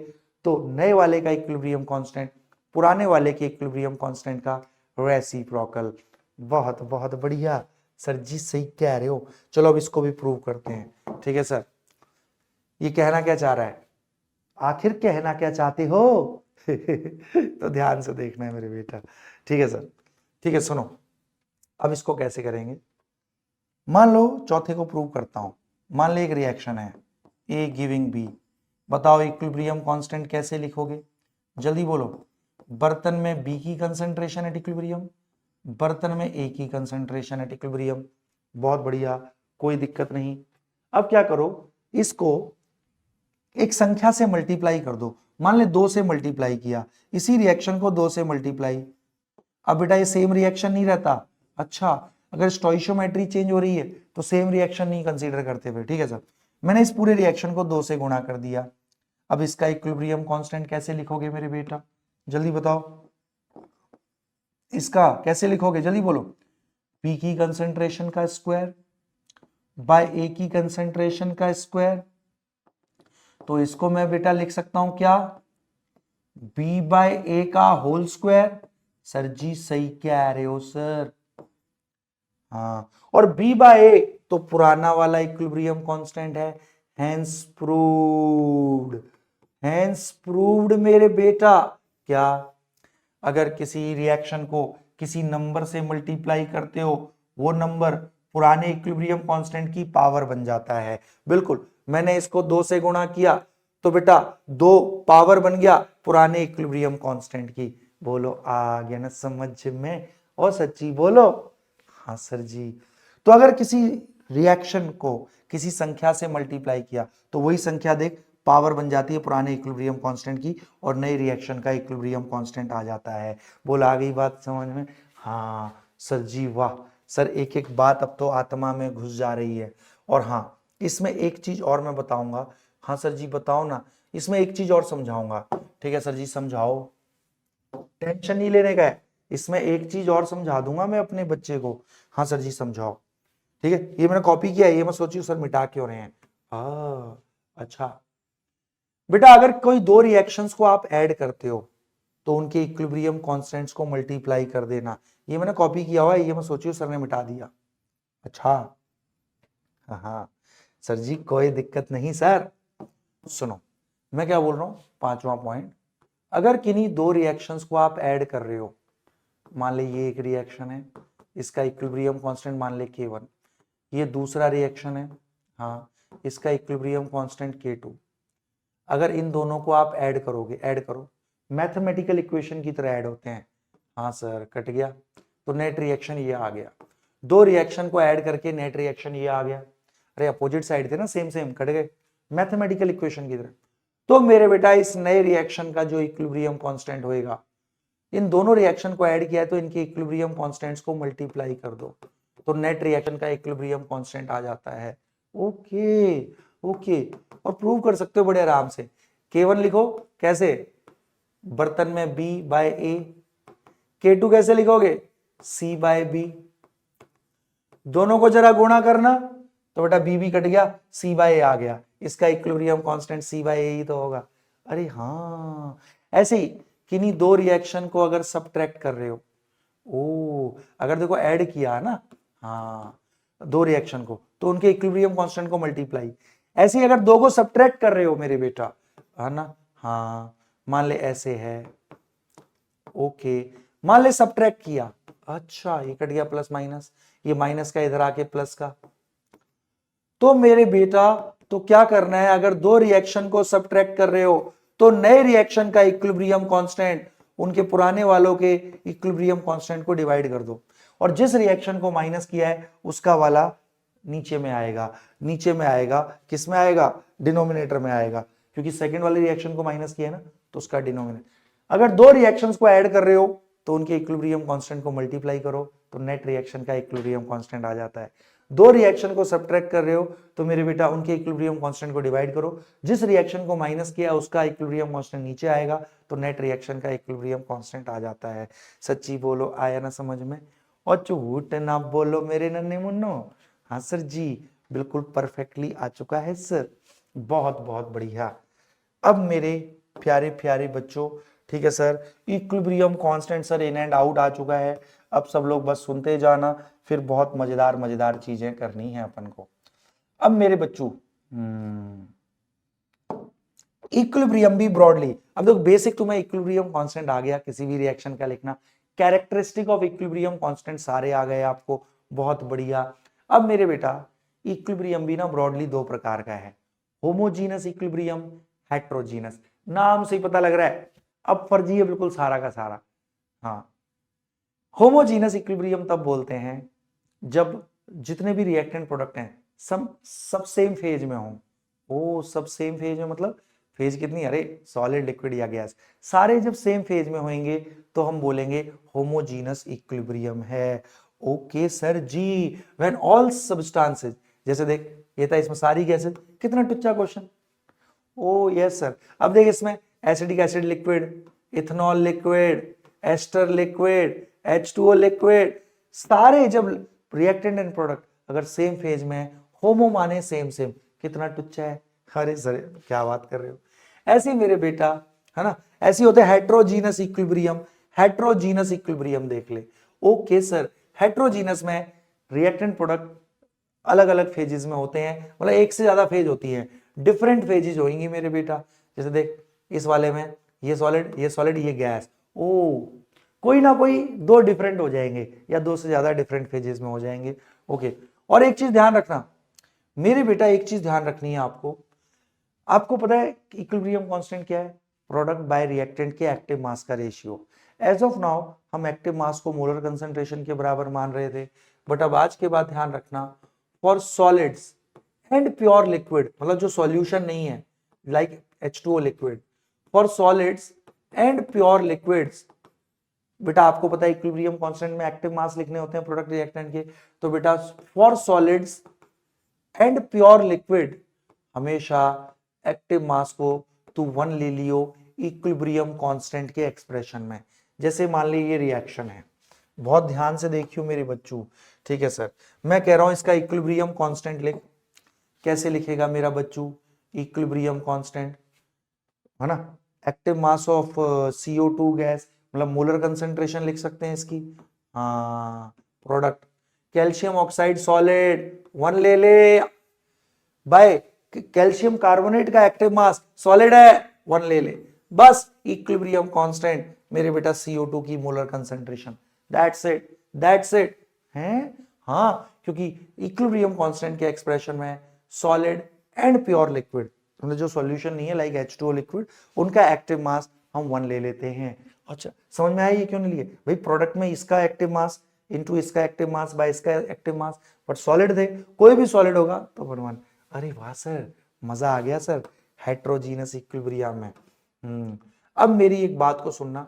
तो नए वाले का इक्विलिब्रियम कांस्टेंट पुराने वाले के इक्विलिब्रियम कांस्टेंट का रेसिप्रोकल, बहुत बहुत बढ़िया सर जी, सही कह रहे हो। चलो अब इसको भी प्रूव करते हैं, ठीक है सर। ये कहना क्या चाह रहा है, आखिर कहना क्या चाहते हो तो ध्यान से देखना है मेरे बेटा, ठीक है सर, ठीक है। सुनो अब इसको कैसे करेंगे, मान लो चौथे को प्रूव करता हूं। मान लो एक रिएक्शन है ए गिविंग बी, बताओ इक्विलिब्रियम कांस्टेंट कैसे लिखोगे जल्दी बोलो। बर्तन में बी की कंसंट्रेशन एट इक्विलिब्रियम, बर्तन में ए की कंसंट्रेशन एट इक्विलिब्रियम, बहुत बढ़िया, कोई दिक्कत नहीं। अब क्या करो, इसको एक संख्या से मल्टीप्लाई कर दो। मान ले 2 से मल्टीप्लाई किया, इसी रिएक्शन को 2 से मल्टीप्लाई। अब बेटा ये सेम रिएक्शन नहीं रहता, अच्छा अगर स्टोइशियोमेट्री चेंज हो रही है तो सेम रिएक्शन नहीं कंसीडर करते फिर, ठीक है सर। मैंने इस पूरे रिएक्शन को 2 से गुणा कर दिया। अब इसका इक्विलिब्रियम कांस्टेंट कैसे लिखोगे मेरे बेटा जल्दी बताओ, इसका कैसे लिखोगे जल्दी बोलो। P की कंसंट्रेशन का स्क्वायर बाय A की कंसंट्रेशन का स्क्वायर, तो इसको मैं बेटा लिख सकता हूं क्या, B/A का होल स्क्वायर। सर जी सही कह रहे हो सर, हाँ, और B/A तो पुराना वाला इक्विलिब्रियम कांस्टेंट है, हेंस प्रूव्ड, हेंस प्रूव्ड मेरे बेटा। क्या, अगर किसी रिएक्शन को किसी नंबर से मल्टीप्लाई करते हो, वो नंबर पुराने इक्विलिब्रियम कांस्टेंट की पावर बन जाता है। बिल्कुल, मैंने इसको 2 से गुणा किया तो बेटा 2 पावर बन गया पुराने इक्विलिब्रियम कांस्टेंट की। बोलो आ गया ना समझ में, और सच्ची बोलो, हाँ सर जी। तो अगर किसी रिएक्शन को किसी संख्या से मल्टीप्लाई किया तो वही संख्या देख पावर बन जाती है पुराने इक्विलिब्रियम कांस्टेंट की और नई रिएक्शन का इक्विलिब्रियम कांस्टेंट आ जाता है। बोला आ गई बात समझ में? हाँ सर जी वाह सर, एक एक बात अब तो आत्मा में घुस जा रही है। और हाँ इसमें एक चीज और मैं बताऊंगा। हाँ सर जी बताओ ना, इसमें एक चीज और समझाऊंगा। ठीक है सर जी समझाओ, टेंशन नहीं लेने का है, इसमें एक चीज और समझा दूंगा मैं अपने बच्चे को। हाँ सर जी समझाओ। ठीक है, ये मैंने कॉपी किया है, ये मैं सोची सर मिटा क्यों रहे हैं। अच्छा बेटा, अगर कोई दो रिएक्शंस को आप ऐड करते हो तो उनके इक्विलिब्रियम कांस्टेंट्स को मल्टीप्लाई कर देना। ये मैंने कॉपी किया हुआ है, ये मैं सोची सर ने मिटा दिया। अच्छा हाँ सर जी कोई दिक्कत नहीं सर। सुनो मैं क्या बोल रहा हूं, पांचवा पॉइंट, अगर किन्हीं दो रिएक्शंस को आप ऐड कर रहे हो, मान ले ये एक रिएक्शन है, इसका इक्विलिब्रियम कांस्टेंट मान ले K1, ये दूसरा रिएक्शन है, हाँ इसका इक्विलिब्रियम कांस्टेंट K2। अगर इन दोनों को आप ऐड करोगे, ऐड करो, मैथमेटिकल इक्वेशन की तरह ऐड होते हैं। हाँ सर कट गया, तो नेट रिएक्शन ये आ गया। दो रिएक्शन को ऐड करके नेट रिएक्शन ये आ गया। अरे अपोजिट साइड थे ना, सेम सेम, कट गए मैथमेटिकल इक्वेशन की तरह। तो मेरे बेटा इस नए रिएक्शन का जो इक्विलिब्रियम कांस्टेंट होएगा, इन दोनों रिएक्शन को ऐड किया है तो इनके इक्विलिब्रियम कांस्टेंट्स को मल्टीप्लाई कर दो, तो नेट रिएक्शन का इक्विलिब्रियम कांस्टेंट आ जाता है। ओके ओके, और प्रूव कर सकते हो बड़े आराम से। K1 लिखो कैसे, बर्तन में B बाय A। K2 कैसे लिखोगे, C बाय B। दोनों को जरा गुणा करना तो बेटा B भी कट गया, C बाय A आ गया, इसका equilibrium constant C by A ही तो होगा। अरे हाँ, ऐसे ही किन्हीं दो रिएक्शन को अगर सब्ट्रैक्ट कर रहे हो, अगर देखो ऐड किया ना, हाँ दो रिएक्शन को, तो उनके इक्विलिब्रियम कांस्टेंट को मल्टीप्लाई। ऐसे ही अगर दो को सब्ट्रैक्ट कर रहे हो मेरे बेटा, है ना, हाँ मान ले ऐसे है, ओके, मान ले सब्ट्रैक्ट किया, अच्छा ये कट गया प्लस माइनस, ये माइनस का इधर आके प्लस का, तो मेरे बेटा तो क्या करना है, अगर दो रिएक्शन को सब्ट्रैक्ट कर रहे हो तो नए रिएक्शन का इक्विलिब्रियम कांस्टेंट उनके पुराने वालों के इक्विलिब्रियम कांस्टेंट को डिवाइड कर दो, और जिस रिएक्शन को माइनस किया है उसका वाला नीचे में आएगा। नीचे में आएगा किस में आएगा, डिनोमिनेटर में आएगा, क्योंकि सेकंड वाले रिएक्शन को माइनस किया है ना, तो उसका डिनोमिनेटर। अगर दो रिएक्शंस को ऐड कर रहे हो तो उनके इक्विलिब्रियम कांस्टेंट को मल्टीप्लाई करो, तो नेट रिएक्शन का इक्विलिब्रियम कांस्टेंट आ जाता है। दो रिएक्शन को सब्ट्रैक्ट कर रहे हो तो मेरे बेटा उनके इक्विलिब्रियम कांस्टेंट को डिवाइड करो, जिस रिएक्शन को माइनस किया उसका इक्विलिब्रियम कांस्टेंट नीचे आएगा, तो नेट रिएक्शन का इक्विलिब्रियम कांस्टेंट आ जाता है। सच्ची बोलो आया ना समझ में, और झूठ ना बोलो मेरे नन्हे मुन्नो। हाँ सर जी बिल्कुल परफेक्टली आ चुका है सर, बहुत बहुत बढ़िया। अब मेरे प्यारे प्यारे बच्चों, ठीक है sir, equilibrium constant sir in and out आ चुका है। अब सब लोग बस सुनते जाना, फिर बहुत मजेदार मजेदार चीजें करनी है अपन को। अब मेरे बच्चों इक्विलिब्रियम भी ब्रॉडली, अब देखो बेसिक तुम्हें इक्विलिब्रियम कांस्टेंट आ गया, किसी भी रिएक्शन का लिखना, कैरेक्टरिस्टिक ऑफ इक्विलिब्रियम कांस्टेंट सारे आ गए आपको, बहुत बढ़िया। अब मेरे बेटा इक्विलिब्रियम भी ना ब्रॉडली दो प्रकार का है, होमोजीनस इक्विलिब्रियम, हेट्रोजीनस। नाम से ही पता लग रहा है अब फर्जी है बिल्कुल सारा का सारा। हाँ, होमोजीनस इक्विलिब्रियम तब बोलते हैं जब जितने भी रिएक्टेंट प्रोडक्ट हैं सब सेम फेज में हों। ओ सब सेम फेज में मतलब फेज कितनी, अरे सॉलिड लिक्विड या गैस, सारे जब सेम फेज में होंगे तो हम बोलेंगे होमोजीनस इक्विलिब्रियम है। Okay sir ji, when all substances, जैसे देख ये था इसमें सारी गैसेस, कितना टुच्चा क्वेश्चन। ओ यस सर, अब देख इसमें acidic acid liquid, ethanol liquid, ester liquid, H2O liquid, सारे जब रिएक्टेंट एंड प्रोडक्ट अगर सेम फेज में है, होमो माने सेम सेम, कितना टुच्चा है। अरे सर क्या बात कर रहे हो, ऐसे ही मेरे बेटा, है ना, ऐसे होते हैं हेट्रोजीनस इक्विलिब्रियम। हेट्रोजीनस इक्विलिब्रियम देख ले। ओके सर, हेट्रोजीनस में रिएक्टेंट प्रोडक्ट अलग अलग फेजेस में होते हैं, मतलब एक से ज्यादा फेज होती है, डिफरेंट फेजेस होंगी मेरे बेटा। जैसे देख इस वाले में ये सॉलिड ये गैस, ओ कोई ना कोई दो डिफरेंट हो जाएंगे या दो से ज्यादा डिफरेंट फेजेस में हो जाएंगे। ओके, और एक चीज ध्यान रखना मेरे बेटा, एक चीज ध्यान रखनी है आपको, आपको पता है इक्विलिब्रियम कांस्टेंट क्या है, प्रोडक्ट बाय रिएक्टेंट के एक्टिव मास का रेशियो। एज ऑफ नाउ हम एक्टिव मास को मोलर कंसंट्रेशन के बराबर मान रहे थे, बट अब आज के बाद ध्यान रखना for solids and pure liquid, मतलब जो सॉल्यूशन नहीं है, like H2O liquid. For solids and pure liquids, बेटा आपको पता है इक्विलिब्रियम कांस्टेंट में एक्टिव मास लिखने होते हैं प्रोडक्ट रिएक्टेंट के, तो बेटा for solids and pure liquid हमेशा एक्टिव मास को तू 1 ले लियो इक्विलिब्रियम कांस्टेंट के एक्सप्रेशन में। जैसे मान ली ये रिएक्शन है, बहुत ध्यान से देखियो मेरे बच्चों, ठीक है सर, मैं कह रहा हूं इसका इक्विलिब्रियम कांस्टेंट लिख। कैसे लिखेगा मेरा बच्चों इक्विलिब्रियम कांस्टेंट, है ना, active mass of CO2 gas, मतलब मोलर कंसेंट्रेशन लिख सकते हैं इसकी। हाँ, प्रोडक्ट कैल्शियम ऑक्साइड सॉलिड 1 ले ले बाय कैल्शियम कार्बोनेट का एक्टिव मास सॉलिड है 1 ले ले, बस इक्विलिब्रियम कांस्टेंट मेरे बेटा CO2 की मोलर कंसेंट्रेशन, दैट्स इट है। हाँ, क्योंकि इक्विलिब्रियम कांस्टेंट के एक्सप्रेशन में सॉलिड एंड प्योर लिक्विड, मतलब जो सॉल्यूशन नहीं है लाइक H2O लिक्विड, उनका एक्टिव मास हम 1 ले लेते हैं। अच्छा, समझ में आया ये क्यों नहीं लिए भाई, प्रोडक्ट में इसका एक्टिव मास इनटू इसका एक्टिव मास बाय इसका एक्टिव मास, बट सॉलिड दे, कोई भी सॉलिड होगा तो 1 अरे वाह सर, मजा आ गया सर हेट्रोजीनस इक्विलिब्रियम में। अब मेरी एक बात को सुनना,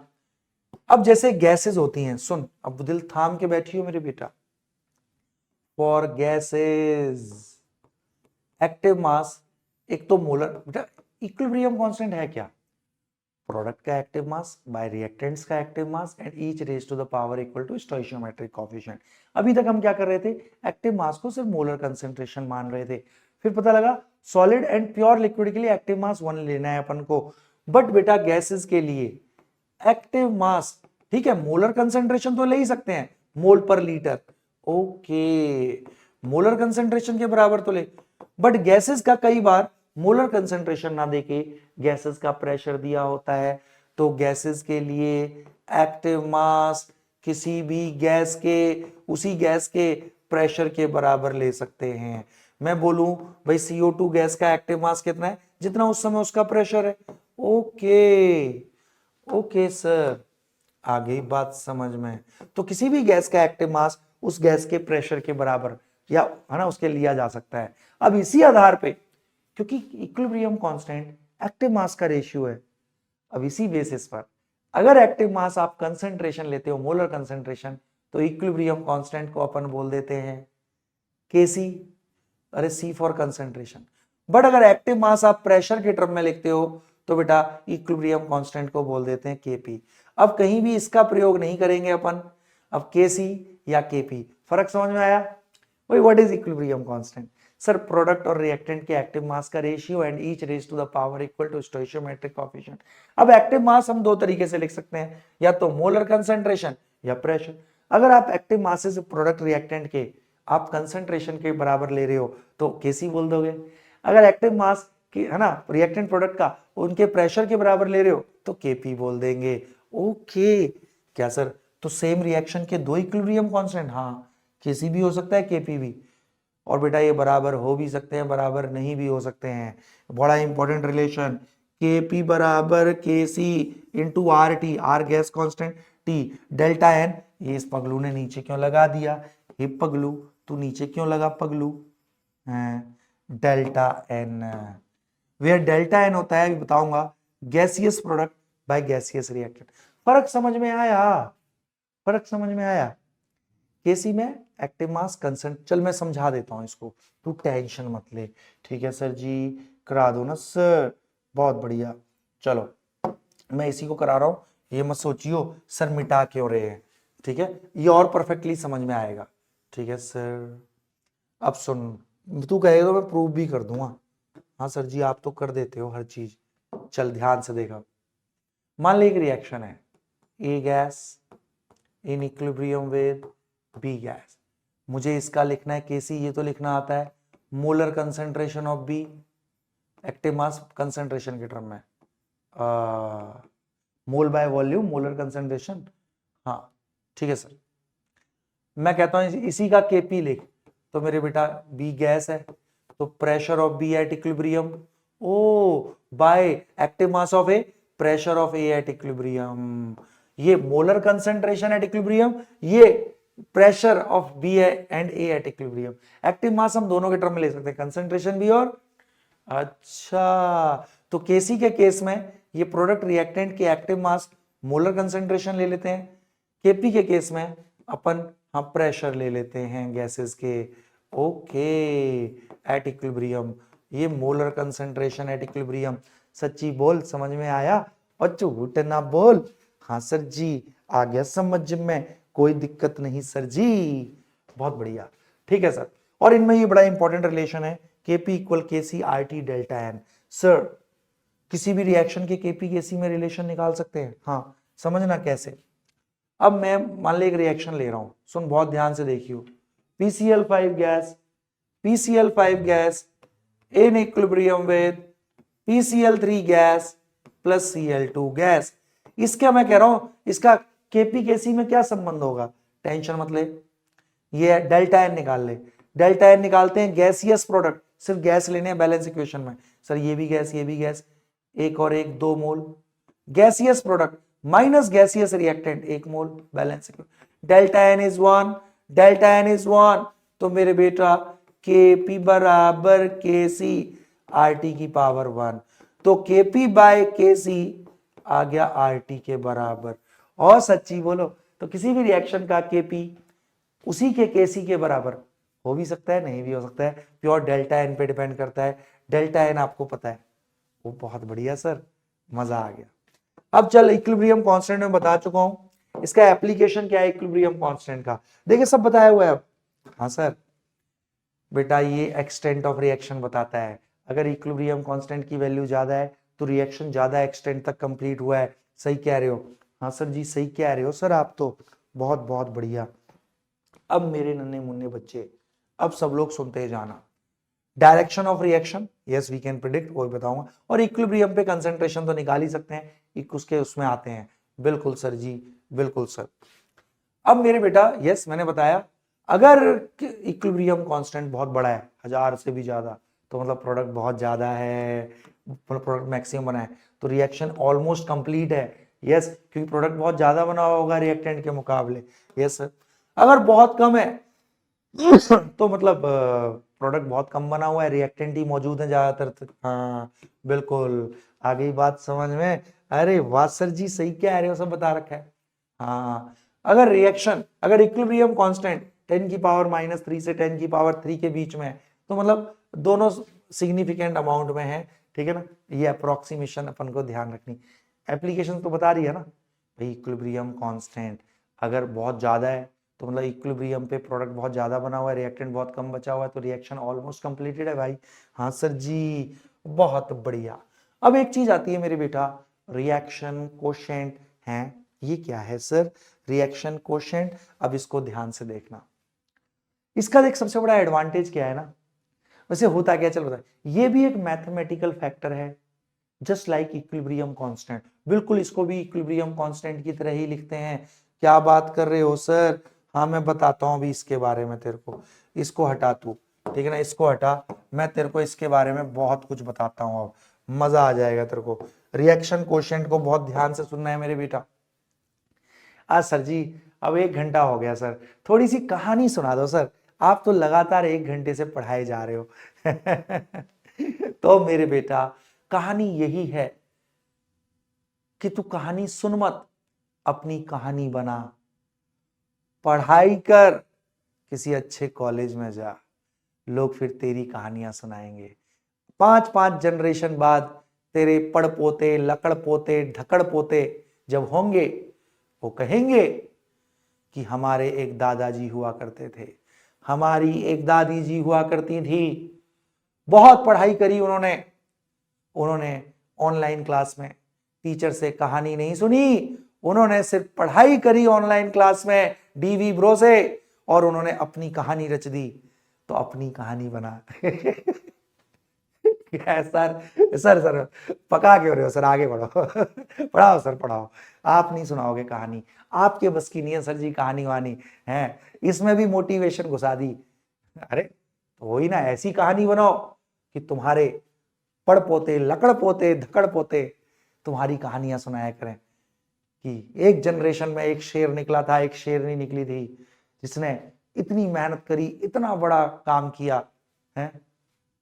अब जैसे गैसेस होती हैं, सुन अब दिल थाम के बैठी हो मेरे बेटा, फॉर गैसेस एक्टिव मास, एक तो मोलर, बेटा इक्विलिब्रियम कांस्टेंट है क्या, प्रोडक्ट का एक्टिव मास बाय रिएक्टेंट्स का active mass and each raise to the power equal to stoichiometric coefficient. अभी तक हम क्या कर रहे थे, एक्टिव मास को सिर्फ मोलर कंसेंट्रेशन मान रहे थे, फिर पता लगा सॉलिड एंड प्योर लिक्विड के लिए एक्टिव मास 1 लेना है अपन को, बट बेटा गैसेस के लिए एक्टिव मास, ठीक है, मोलर कंसेंट्रेशन तो ले ही सकते हैं, मोल पर लीटर, ओके, मोलर कंसेंट्रेशन के बराबर तो ले, बट गैसेस का कई बार मोलर कंसेंट्रेशन ना देके गैसेस का प्रेशर दिया होता है, तो गैसेस के लिए एक्टिव मास किसी भी गैस के उसी गैस के प्रेशर के बराबर ले सकते हैं। मैं बोलूं भाई CO2 गैस का एक्टिव मास कितना है, जितना उस समय उसका प्रेशर है। ओके सर, आ गई बात समझ में। तो किसी भी गैस का एक्टिव मास उस गैस के प्रेशर के बराबर या है ना उसके लिया जा सकता है। अब इसी आधार पे, क्योंकि इक्विलिब्रियम कांस्टेंट एक्टिव मास का रेशियो है, अब इसी बेसिस पर अगर एक्टिव मास आप कंसंट्रेशन लेते हो मोलर कंसंट्रेशन, तो इक्विलिब्रियम कांस्टेंट को अपन बोल देते हैं Kc, अरे C फॉर कंसंट्रेशन। बट अगर एक्टिव मास आप प्रेशर के टर्म में लिखते हो तो बेटा इक्विलिब्रियम कांस्टेंट को बोल देते हैं Kp। अब कहीं भी इसका प्रयोग नहीं करेंगे अपन, अब Kc या Kp, फर्क समझ में आया भाई। What is equilibrium constant, sir product और रिएक्टेंट के एक्टिव मास का ratio and each raise to the power equal to stoichiometric coefficient. अब एक्टिव मास हम दो तरीके से लिख सकते हैं, या तो मोलर कंसंट्रेशन या प्रेशर। अगर आप एक्टिव मास से प्रोडक्ट रिएक्टेंट के आप कंसंट्रेशन के बराबर ले रहे हो तो Kc बोल दोगे, अगर एक्टिव मास की है ना रिएक्टेंट प्रोडक्ट का उनके प्रेशर के बराबर ले रहे हो तो Kp बोल देंगे। ओके क्या सर, तो सेम रिएक्शन के दो इक्विलिब्रियम कांस्टेंट, हाँ Kc भी हो सकता है Kp भी, और बेटा ये बराबर हो भी सकते हैं बराबर नहीं भी हो सकते हैं। बड़ा इंपॉर्टेंट रिलेशन, Kp बराबर Kc into R T, R gas constant, T delta N. ये इस पगलू ने नीचे क्यों लगा दिया, हे पगलू तू नीचे क्यों लगा पगलू, delta n, where delta n होता है अभी बताऊंगा gaseous product by gaseous reactant. फर्क समझ में आया, फर्क समझ में आया। Kc में एक्टिव मास कंसेंट, चल मैं समझा देता हूं इसको, तू टेंशन मत ले, ठीक है सर जी करा दो ना सर, बहुत बढ़िया। चलो मैं इसी को करा रहा हूं, ये मत सोचियो सर मिटा क्यों रहे हैं, ठीक है, ये और परफेक्टली समझ में आएगा, ठीक है सर। अब सुन, तू कहेगा तो मैं प्रूव भी कर दूंगा, हाँ सर जी आप तो कर देते हो हर चीज। चल ध्यान से देखा, मान ली एक रिएक्शन है, A gas in equilibrium with B gas, मुझे इसका लिखना है Kc, ये तो लिखना आता है molar concentration of B, active mass concentration के टर्म में, mole by volume molar concentration, हाँ ठीक है सर। मैं कहता हूं इसी का Kp लिख, तो मेरे बेटा बी गैस है तो pressure of B at equilibrium, ओ by active mass of A, pressure of A at equilibrium, ये मोलर कंसंट्रेशन एट इक्विलिब्रियम, ये pressure of B and A at equilibrium. Active mass हम दोनों के टर्म में ले सकते हैं, कंसंट्रेशन भी और, अच्छा तो केसी के केस में ये प्रोडक्ट रिएक्टेंट के एक्टिव मास मोलर कंसेंट्रेशन ले लेते हैं, केपी के केस में अपन हम प्रेशर ले लेते हैं गैसेस के। ओके, एट इक्विलिब्रियम ये मोलर कंसेंट्रेशन एट इक्विलिब्रियम। सच्ची बोल, समझ में आया? और झूठ ना बोल। हाँ सर जी, आ गया समझ में, कोई दिक्कत नहीं सर जी। बहुत बढ़िया, ठीक है सर। और इनमें ये बड़ा इंपॉर्टेंट रिलेशन है, K P equal K C R T delta n. Sir किसी भी रिएक्शन के केपी केसी में रिलेशन निकाल सकते हैं? हाँ, समझना कैसे। अब मैं मान ली एक रिएक्शन ले रहा हूं, सुन बहुत ध्यान से देखियो। PCl5 gas, PCl5 gas in equilibrium with PCl3 gas plus Cl2 gas. इसका मैं कह रहा हूं, इसका केपी केसी में क्या संबंध होगा? टेंशन मत ले, ये डेल्टा एन निकाल ले। डेल्टा एन निकालते हैं गैसियस प्रोडक्ट, सिर्फ गैस लेने हैं बैलेंस इक्वेशन में। सर ये भी गैस, ये भी गैस, एक और एक 2 mole gaseous product minus gaseous reactant 1 mole balance equation. Delta n is 1, delta n is 1, तो मेरे बेटा केपी बराबर केसी आरटी की पावर 1, तो केपी बाय केसी आ गया आरटी के बराबर। और सच्ची बोलो तो किसी भी रिएक्शन का केपी उसी के केसी के बराबर हो भी सकता है, नहीं भी हो सकता है, प्योर डेल्टा एन पे डिपेंड करता है। डेल्टा एन आपको पता है, वो बहुत बढ़िया सर, मजा आ गया। अब चल इक्विलिब्रियम कांस्टेंट में बता चुका हूं, इसका एप्लीकेशन क्या है इक्विलिब्रियम कांस्टेंट का, देखिए सब बताया हुआ है अब। हाँ सर बेटा, ये एक्सटेंट ऑफ रिएक्शन बताता है, अगर इक्विलिब्रियम कांस्टेंट की वैल्यू ज्यादा है तो रिएक्शन ज्यादा एक्सटेंट तक कंप्लीट हुआ है। सही कह रहे हो? हाँ सर जी सही कह रहे हो सर आप तो, बहुत बहुत बढ़िया। अब मेरे नन्हे मुन्ने बच्चे, अब सब लोग सुनते जाना। Direction of reaction, yes we can predict, वो बताऊंगा। और इक्विलिब्रियम पे कंसंट्रेशन तो निकाल ही सकते हैं, उसके उसमें आते हैं। बिल्कुल सर जी, बिल्कुल सर। अब मेरे बेटा यस मैंने बताया, अगर इक्विलिब्रियम कांस्टेंट बहुत बड़ा है, 1000 से भी ज्यादा, तो मतलब प्रोडक्ट बहुत ज्यादा है, प्रोडक्ट मैक्सिमम बना है, तो रिएक्शन ऑलमोस्ट कंप्लीट है। यस, क्योंकि प्रोडक्ट बहुत ज्यादा बना होगा रिएक्टेंट के मुकाबले। Yes sir. अगर बहुत कम है तो मतलब प्रोडक्ट बहुत कम बना हुआ है, रिएक्टेंट ही मौजूद है ज्यादातर। हाँ बिल्कुल, आ गई बात समझ में। अरे वाह सर जी सही कह रहे हो, सब बता रखा है। हाँ, अगर रिएक्शन, अगर इक्विलिब्रियम कांस्टेंट 10 की पावर -3 से 10 की पावर 3 के बीच में है, तो मतलब दोनों सिग्निफिकेंट अमाउंट में है, ठीक है ना। ये अप्रोक्सीमेशन अपन को ध्यान रखनी। एप्लीकेशन तो बता रही है ना भाई, इक्विलिब्रियम कांस्टेंट अगर बहुत ज्यादा है तो मतलब इक्विलिब्रियम पे प्रोडक्ट बहुत ज्यादा बना हुआ है, रिएक्टेंट बहुत कम बचा हुआ है, तो रिएक्शन ऑलमोस्ट कंप्लीटेड है भाई। हाँ सर जी, बहुत बढ़िया। अब एक चीज आती है मेरे बेटा, रिएक्शन कोशेंट है। ये क्या है सर? रिएक्शन कोशेंट, अब इसको ध्यान से देखना। इसका एक सबसे बड़ा एडवांटेज क्या है ना, वैसे होता क्या, चल बता, ये भी एक मैथमेटिकल फैक्टर है जस्ट लाइक इक्विलिब्रियम कांस्टेंट। बिल्कुल इसको भी इक्विलिब्रियम कांस्टेंट की तरह ही लिखते हैं। क्या बात कर रहे हो सर? हाँ मैं बताता हूँ अभी इसके बारे में तेरे को। इसको हटा तू, ठीक है ना, इसको हटा, मैं तेरे को इसके बारे में बहुत कुछ बताता हूँ, अब मजा आ जाएगा तेरे को। रिएक्शन कोशेंट को बहुत ध्यान से सुनना है मेरे बेटा। आज सर जी अब 1 घंटा हो गया सर, थोड़ी सी कहानी सुना दो सर, आप तो लगातार 1 घंटे से पढ़ाए जा रहे हो। तो मेरे बेटा कहानी यही है कि तू कहानी सुन मत, अपनी कहानी बना, पढ़ाई कर, किसी अच्छे कॉलेज में जा, लोग फिर तेरी कहानियां सुनाएंगे। 5-5 जनरेशन बाद तेरे पड़ पोते, लकड़ पोते, ढकड़ पोते जब होंगे, वो कहेंगे कि हमारे एक दादाजी हुआ करते थे, हमारी एक दादी जी हुआ करती थी, बहुत पढ़ाई करी उन्होंने, उन्होंने ऑनलाइन क्लास में टीचर से कहानी नहीं सुनी, उन्होंने सिर्फ पढ़ाई करी ऑनलाइन क्लास में डीवी ब्रो से, और उन्होंने अपनी कहानी रच दी, तो अपनी कहानी बना। सर सर सर पका क्यों रहे हो सर, आगे बढ़ो। पढ़ाओ सर पढ़ाओ, आप नहीं सुनाओगे कहानी, आपके बस की नहीं है सर जी कहानी वानी है, इसमें भी मोटिवेशन घुसा दी। अरे तो वही ना, ऐसी कहानी बनाओ कि तुम्हारे पड़ पोते, लकड़ पोते, धकड़ पोते तुम्हारी कहानियां सुनाया करें कि एक जनरेशन में एक शेर निकला था, एक शेरनी निकली थी, जिसने इतनी मेहनत करी, इतना बड़ा काम किया है,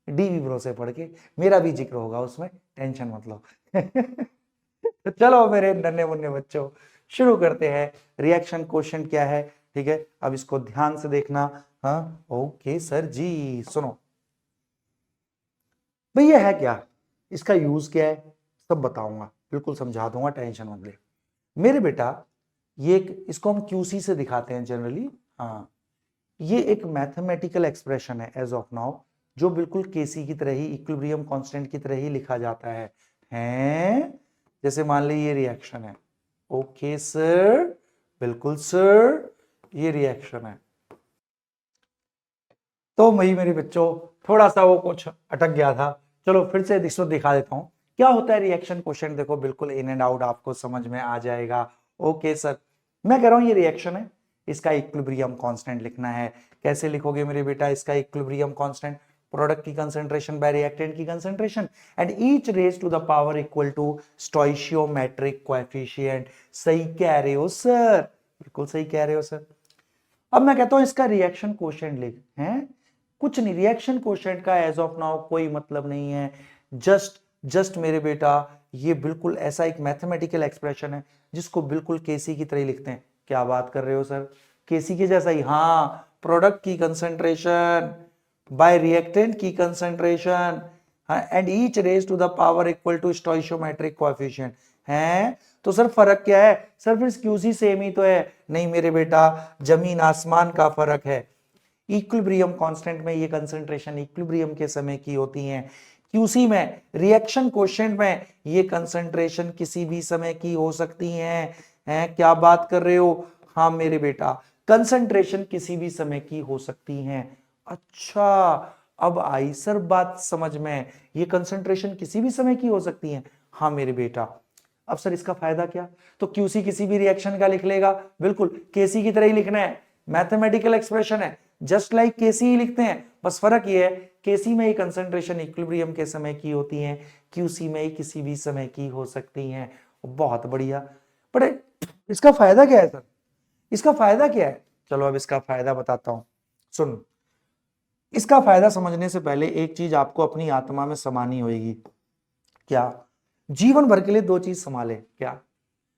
डीवी ब्रो से पढ़ के, मेरा भी जिक्र होगा उसमें, टेंशन मत लो। तो चलो मेरे नन्हे मुन्ने बच्चों, शुरू करते हैं। रिएक्शन क्वेश्चन क्या है, ठीक है, अब इसको ध्यान से देखना। हाँ ओके सर जी, सुनो भैया है क्या, इसका यूज क्या है, सब बताऊंगा, बिल्कुल समझा दूंगा, टेंशन मत ले मेरे बेटा। ये एक, इसको हम क्यूसी से दिखाते हैं जनरली। हाँ, ये एक मैथमेटिकल एक्सप्रेशन है एज ऑफ नाउ, जो बिल्कुल केसी की तरह ही, इक्विलिब्रियम कांस्टेंट की तरह ही लिखा जाता है। हैं, जैसे मान ली ये रिएक्शन है, ओके सर, बिल्कुल सर, ये रिएक्शन है। तो वही मेरे बच्चों, थोड़ा सा वो कुछ अटक गया था, चलो फिर से इसको दिखा देता हूं क्या होता है रिएक्शन क्वेश्चन। देखो बिल्कुल इन एंड आउट आपको समझ में आ जाएगा। ओके सर, मैं कह रहा हूं ये रिएक्शन है, इसका इक्विलिब्रियम कांस्टेंट लिखना है। कैसे लिखोगे मेरे बेटा इसका इक्विलिब्रियम कांस्टेंट? प्रोडक्ट की कंसंट्रेशन बाय रिएक्टेंट की concentration and each raise to the power equal to stoichiometric coefficient. सही कह रहे हो सर, बिल्कुल सही कह रहे हो सर। अब मैं कहता हूं इसका रिएक्शन क्वोशिएंट लिख, हैं कुछ नहीं, रिएक्शन क्वोशिएंट का एज ऑफ नाउ कोई मतलब नहीं है। जस्ट मेरे बेटा, ये बिल्कुल ऐसा एक मैथमेटिकल एक्सप्रेशन है जिसको बिल्कुल केसी की तरह ही लिखते हैं। क्या बात कर रहे हो सर, केसी के जैसा ही? हाँ, प्रोडक्ट की कंसंट्रेशन बाय रिएक्टेंट की concentration and each raise to the power equal to stoichiometric coefficient है। तो सर फर्क क्या है? सर फिर क्यूसी सेम ही तो है। नहीं मेरे बेटा, जमीन आसमान का फर्क है। इक्विलिब्रियम कांस्टेंट में ये कंसंट्रेशन इक्विलिब्रियम के समय की होती है, क्यूसी में, रिएक्शन क्वोशिएंट में ये कंसंट्रेशन किसी भी समय की हो सकती है। क्या बात कर रहे हो? हाँ मेरे बेटा, कंसंट्रेशन किसी भी समय की हो सकती है। अच्छा, अब आई सर बात समझ में, ये कंसंट्रेशन किसी भी समय की हो सकती है। हाँ मेरे बेटा, अब सर इसका फायदा क्या? तो क्यूसी किसी भी रिएक्शन का लिख लेगा, बिल्कुल केसी की तरह ही लिखना है, मैथमेटिकल एक्सप्रेशन है, जस्ट लाइक केसी ही लिखते हैं। बस फर्क ये है, केसी में ही कंसंट्रेशन इक्विलिब्रियम के समय की होती है, क्यूसी में ही किसी भी समय की हो सकती हैं। बहुत बढ़िया। पर इसका फायदा क्या है सर? इसका फायदा क्या है? चलो अब इसका फायदा बताता हूं, सुन। इसका फायदा समझने से पहले एक चीज आपको अपनी आत्मा में समानी होगी। क्या? जीवन भर के लिए दो चीज संभाले। क्या?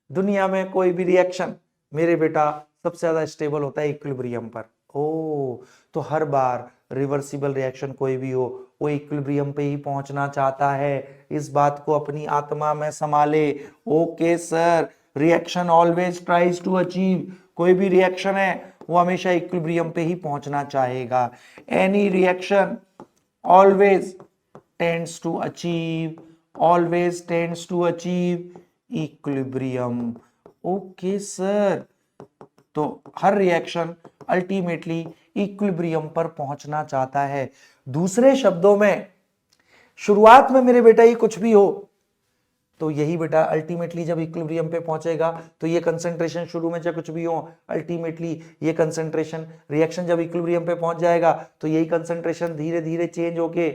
दुनिया में कोई भी रिएक्शन मेरे बेटा सबसे ज्यादा स्टेबल होता है इक्विलिब्रियम पर। ओ, तो हर बार रिवर्सिबल रिएक्शन कोई भी हो, वो इक्विलिब्रियम पे ही पहुंचना चाहता है, इस बात को अपनी आत्मा में संभाले। Okay sir, reaction always tries to achieve, कोई भी रिएक्शन है वो हमेशा इक्विलिब्रियम पे ही पहुंचना चाहेगा। Any reaction always tends to achieve, always tends to achieve equilibrium। Okay sir, तो हर रिएक्शन अल्टीमेटली इक्विलिब्रियम पर पहुंचना चाहता है। दूसरे शब्दों में, शुरुआत में मेरे बेटा ये कुछ भी हो, तो यही बेटा अल्टीमेटली जब इक्विलिब्रियम पे पहुंचेगा, तो ये कंसंट्रेशन शुरू में चाहे कुछ भी हो, अल्टीमेटली ये कंसंट्रेशन, रिएक्शन जब इक्विलिब्रियम पे पहुंच जाएगा तो यही कंसंट्रेशन धीरे धीरे चेंज होके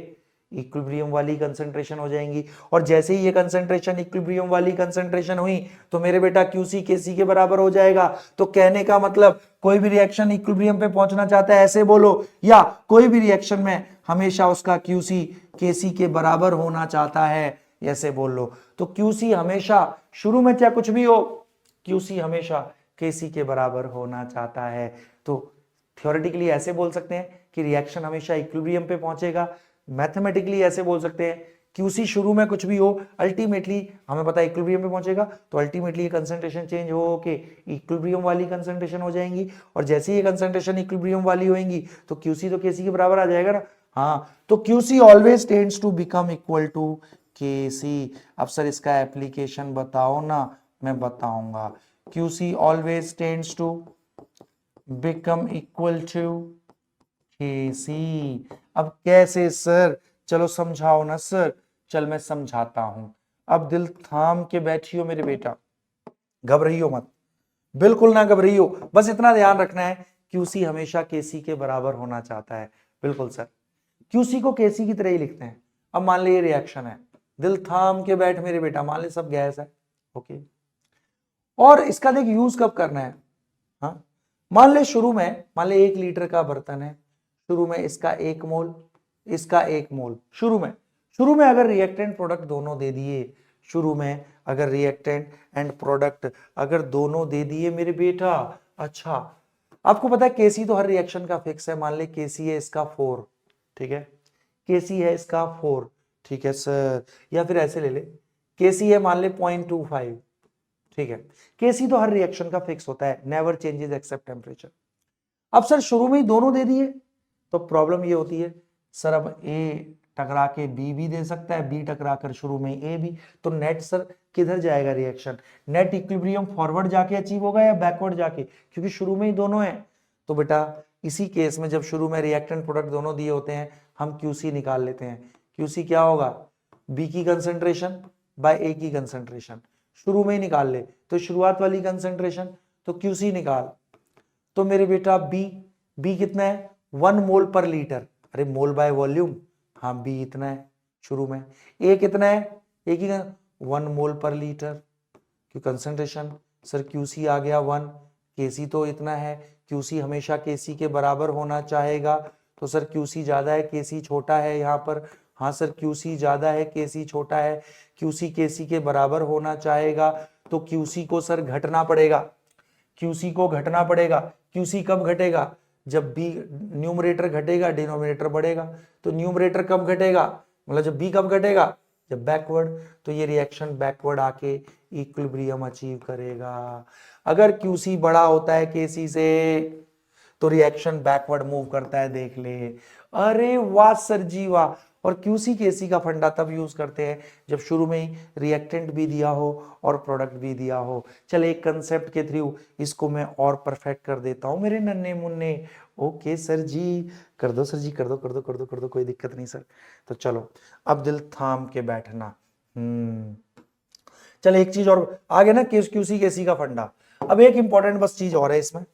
इक्विलिब्रियम वाली कंसंट्रेशन हो जाएंगी। और जैसे ही ये कंसंट्रेशन इक्विलिब्रियम वाली कंसंट्रेशन हुई, तो मेरे बेटा क्यूसी केसी के बराबर हो जाएगा। तो कहने का मतलब, कोई भी रिएक्शन इक्विलिब्रियम पे पहुंचना चाहता है ऐसे बोलो, या कोई भी रिएक्शन में हमेशा उसका क्यूसी केसी के बराबर होना चाहता है, ऐसे बोल लो। तो क्यूसी हमेशा, शुरू में चाहे कुछ भी हो, क्यूसी हमेशा केसी के बराबर होना चाहता है। तो थ्योरेटिकली ऐसे बोल सकते हैं कि रिएक्शन हमेशा इक्विलिब्रियम पे पहुंचेगा। मैथमेटिकली ऐसे बोल सकते हैं, क्यूसी शुरू में कुछ भी हो, अल्टीमेटली हमें पता है इक्विलिब्रियम पे पहुंचेगा, तो अल्टीमेटली ये कंसंट्रेशन चेंज हो के इक्विलिब्रियम वाली कंसंट्रेशन हो जाएंगी। और जैसे ही ये कंसंट्रेशन इक्विलिब्रियम वाली होंगी, तो क्यूसी तो केसी के बराबर आ जाएगा ना। हाँ, तो Q C always tends to become equal to K C. अब सर इसका एप्लीकेशन बताओ ना। मैं बताऊंगा, Q C always tends to become equal to K C. अब कैसे सर? चलो समझाओ ना सर। चल मैं समझाता हूं, अब दिल थाम के बैठियो मेरे बेटा, घबराइयो मत, बिल्कुल ना घबराइयो, बस इतना ध्यान रखना है, क्यूसी हमेशा केसी के बराबर होना चाहता है। बिल्कुल सर, क्यूसी को केसी की तरह ही लिखते हैं। अब मान लीजिए रिएक्शन है, दिल थाम के बैठ मेरे बेटा, मान ले सब गैस है, ओके। और इसका देख यूज कब करना है। हाँ, मान ले शुरू में, मान ले 1 लीटर का बर्तन है, शुरू में इसका 1 मोल, इसका 1 मोल शुरू में अगर रिएक्टेंट प्रोडक्ट दोनों दे दिए, शुरू में अगर रिएक्टेंट एंड प्रोडक्ट अगर दोनों दे दिए मेरे बेटा, अच्छा आपको पता है केसी तो हर रिएक्शन का फिक्स है, मान ले केसी है इसका 4, ठीक है, केसी है इसका 4, ठीक है सर, या फिर ऐसे ले ले केसी है मान ले 0.25, ठीक है, केसी तो हर रिएक्शन का फिक्स होता है, नेवर चेंजेस एक्सेप्ट टेम्परेचर। अब सर शुरू में ही दोनों दे दिए तो प्रॉब्लम ये होती है सर, अब ए टकरा के बी भी दे सकता है, बी टकरा कर शुरू में ए भी, तो नेट सर किधर जाएगा रिएक्शन, नेट इक्विलिब्रियम फॉरवर्ड जाके अचीव होगा या बैकवर्ड जाके, क्योंकि शुरू में ही दोनों है। तो बेटा इसी केस में जब शुरू में रिएक्टेंट प्रोडक्ट दोनों दिए होते हैं, हम क्यूसी निकाल लेते हैं। क्यूसी क्या होगा, बी की कंसेंट्रेशन बाय ए की कंसेंट्रेशन, शुरू में ही निकाल ले तो शुरुआत वाली कंसेंट्रेशन, तो क्यूसी निकाल, तो मेरे बेटा बी कितना है 1 मोल पर लीटर, अरे मोल बाय वॉल्यूम, हाँ बी इतना है शुरू में, ए कितना है, ए की 1 मोल पर लीटर, क्यों कंसेंट्रेशन सर क्यूसी आ गया 1, केसी तो इतना है, क्यूसी हमेशा केसी के बराबर होना चाहेगा, तो सर क्यूसी ज्यादा है केसी छोटा है यहाँ पर, हाँ सर क्यूसी ज्यादा है केसी छोटा है, क्यूसी केसी के बराबर होना चाहेगा, तो क्यूसी को सर घटना पड़ेगा, क्यूसी को घटना पड़ेगा, क्यूसी कब घटेगा, जब बी न्यूमरेटर घटेगा डिनोमिनेटर बढ़ेगा, तो न्यूमरेटर कब घटेगा, मतलब जब बी कब घटेगा, जब बैकवर्ड, तो ये रिएक्शन बैकवर्ड आके इक्विलिब्रियम अचीव करेगा। अगर क्यूसी बड़ा होता है केसी से तो रिएक्शन बैकवर्ड मूव करता है, देख ले, अरे वाह सर जी वाह। और क्यूसी केसी का फंडा तब यूज करते हैं जब शुरू में ही रिएक्टेंट भी दिया हो और प्रोडक्ट भी दिया हो। चल एक कंसेप्ट के थ्रू इसको मैं और परफेक्ट कर देता हूं मेरे नन्हे मुन्ने। ओके सर जी, कर दो सर जी, कर दो कर दो कर दो कर दो, कोई दिक्कत नहीं सर। तो चलो अब दिल थाम के बैठना। चल एक चीज और आगे ना, क्यूसी केसी का फंडा। अब एक इंपॉर्टेंट बस चीज और है इसमें,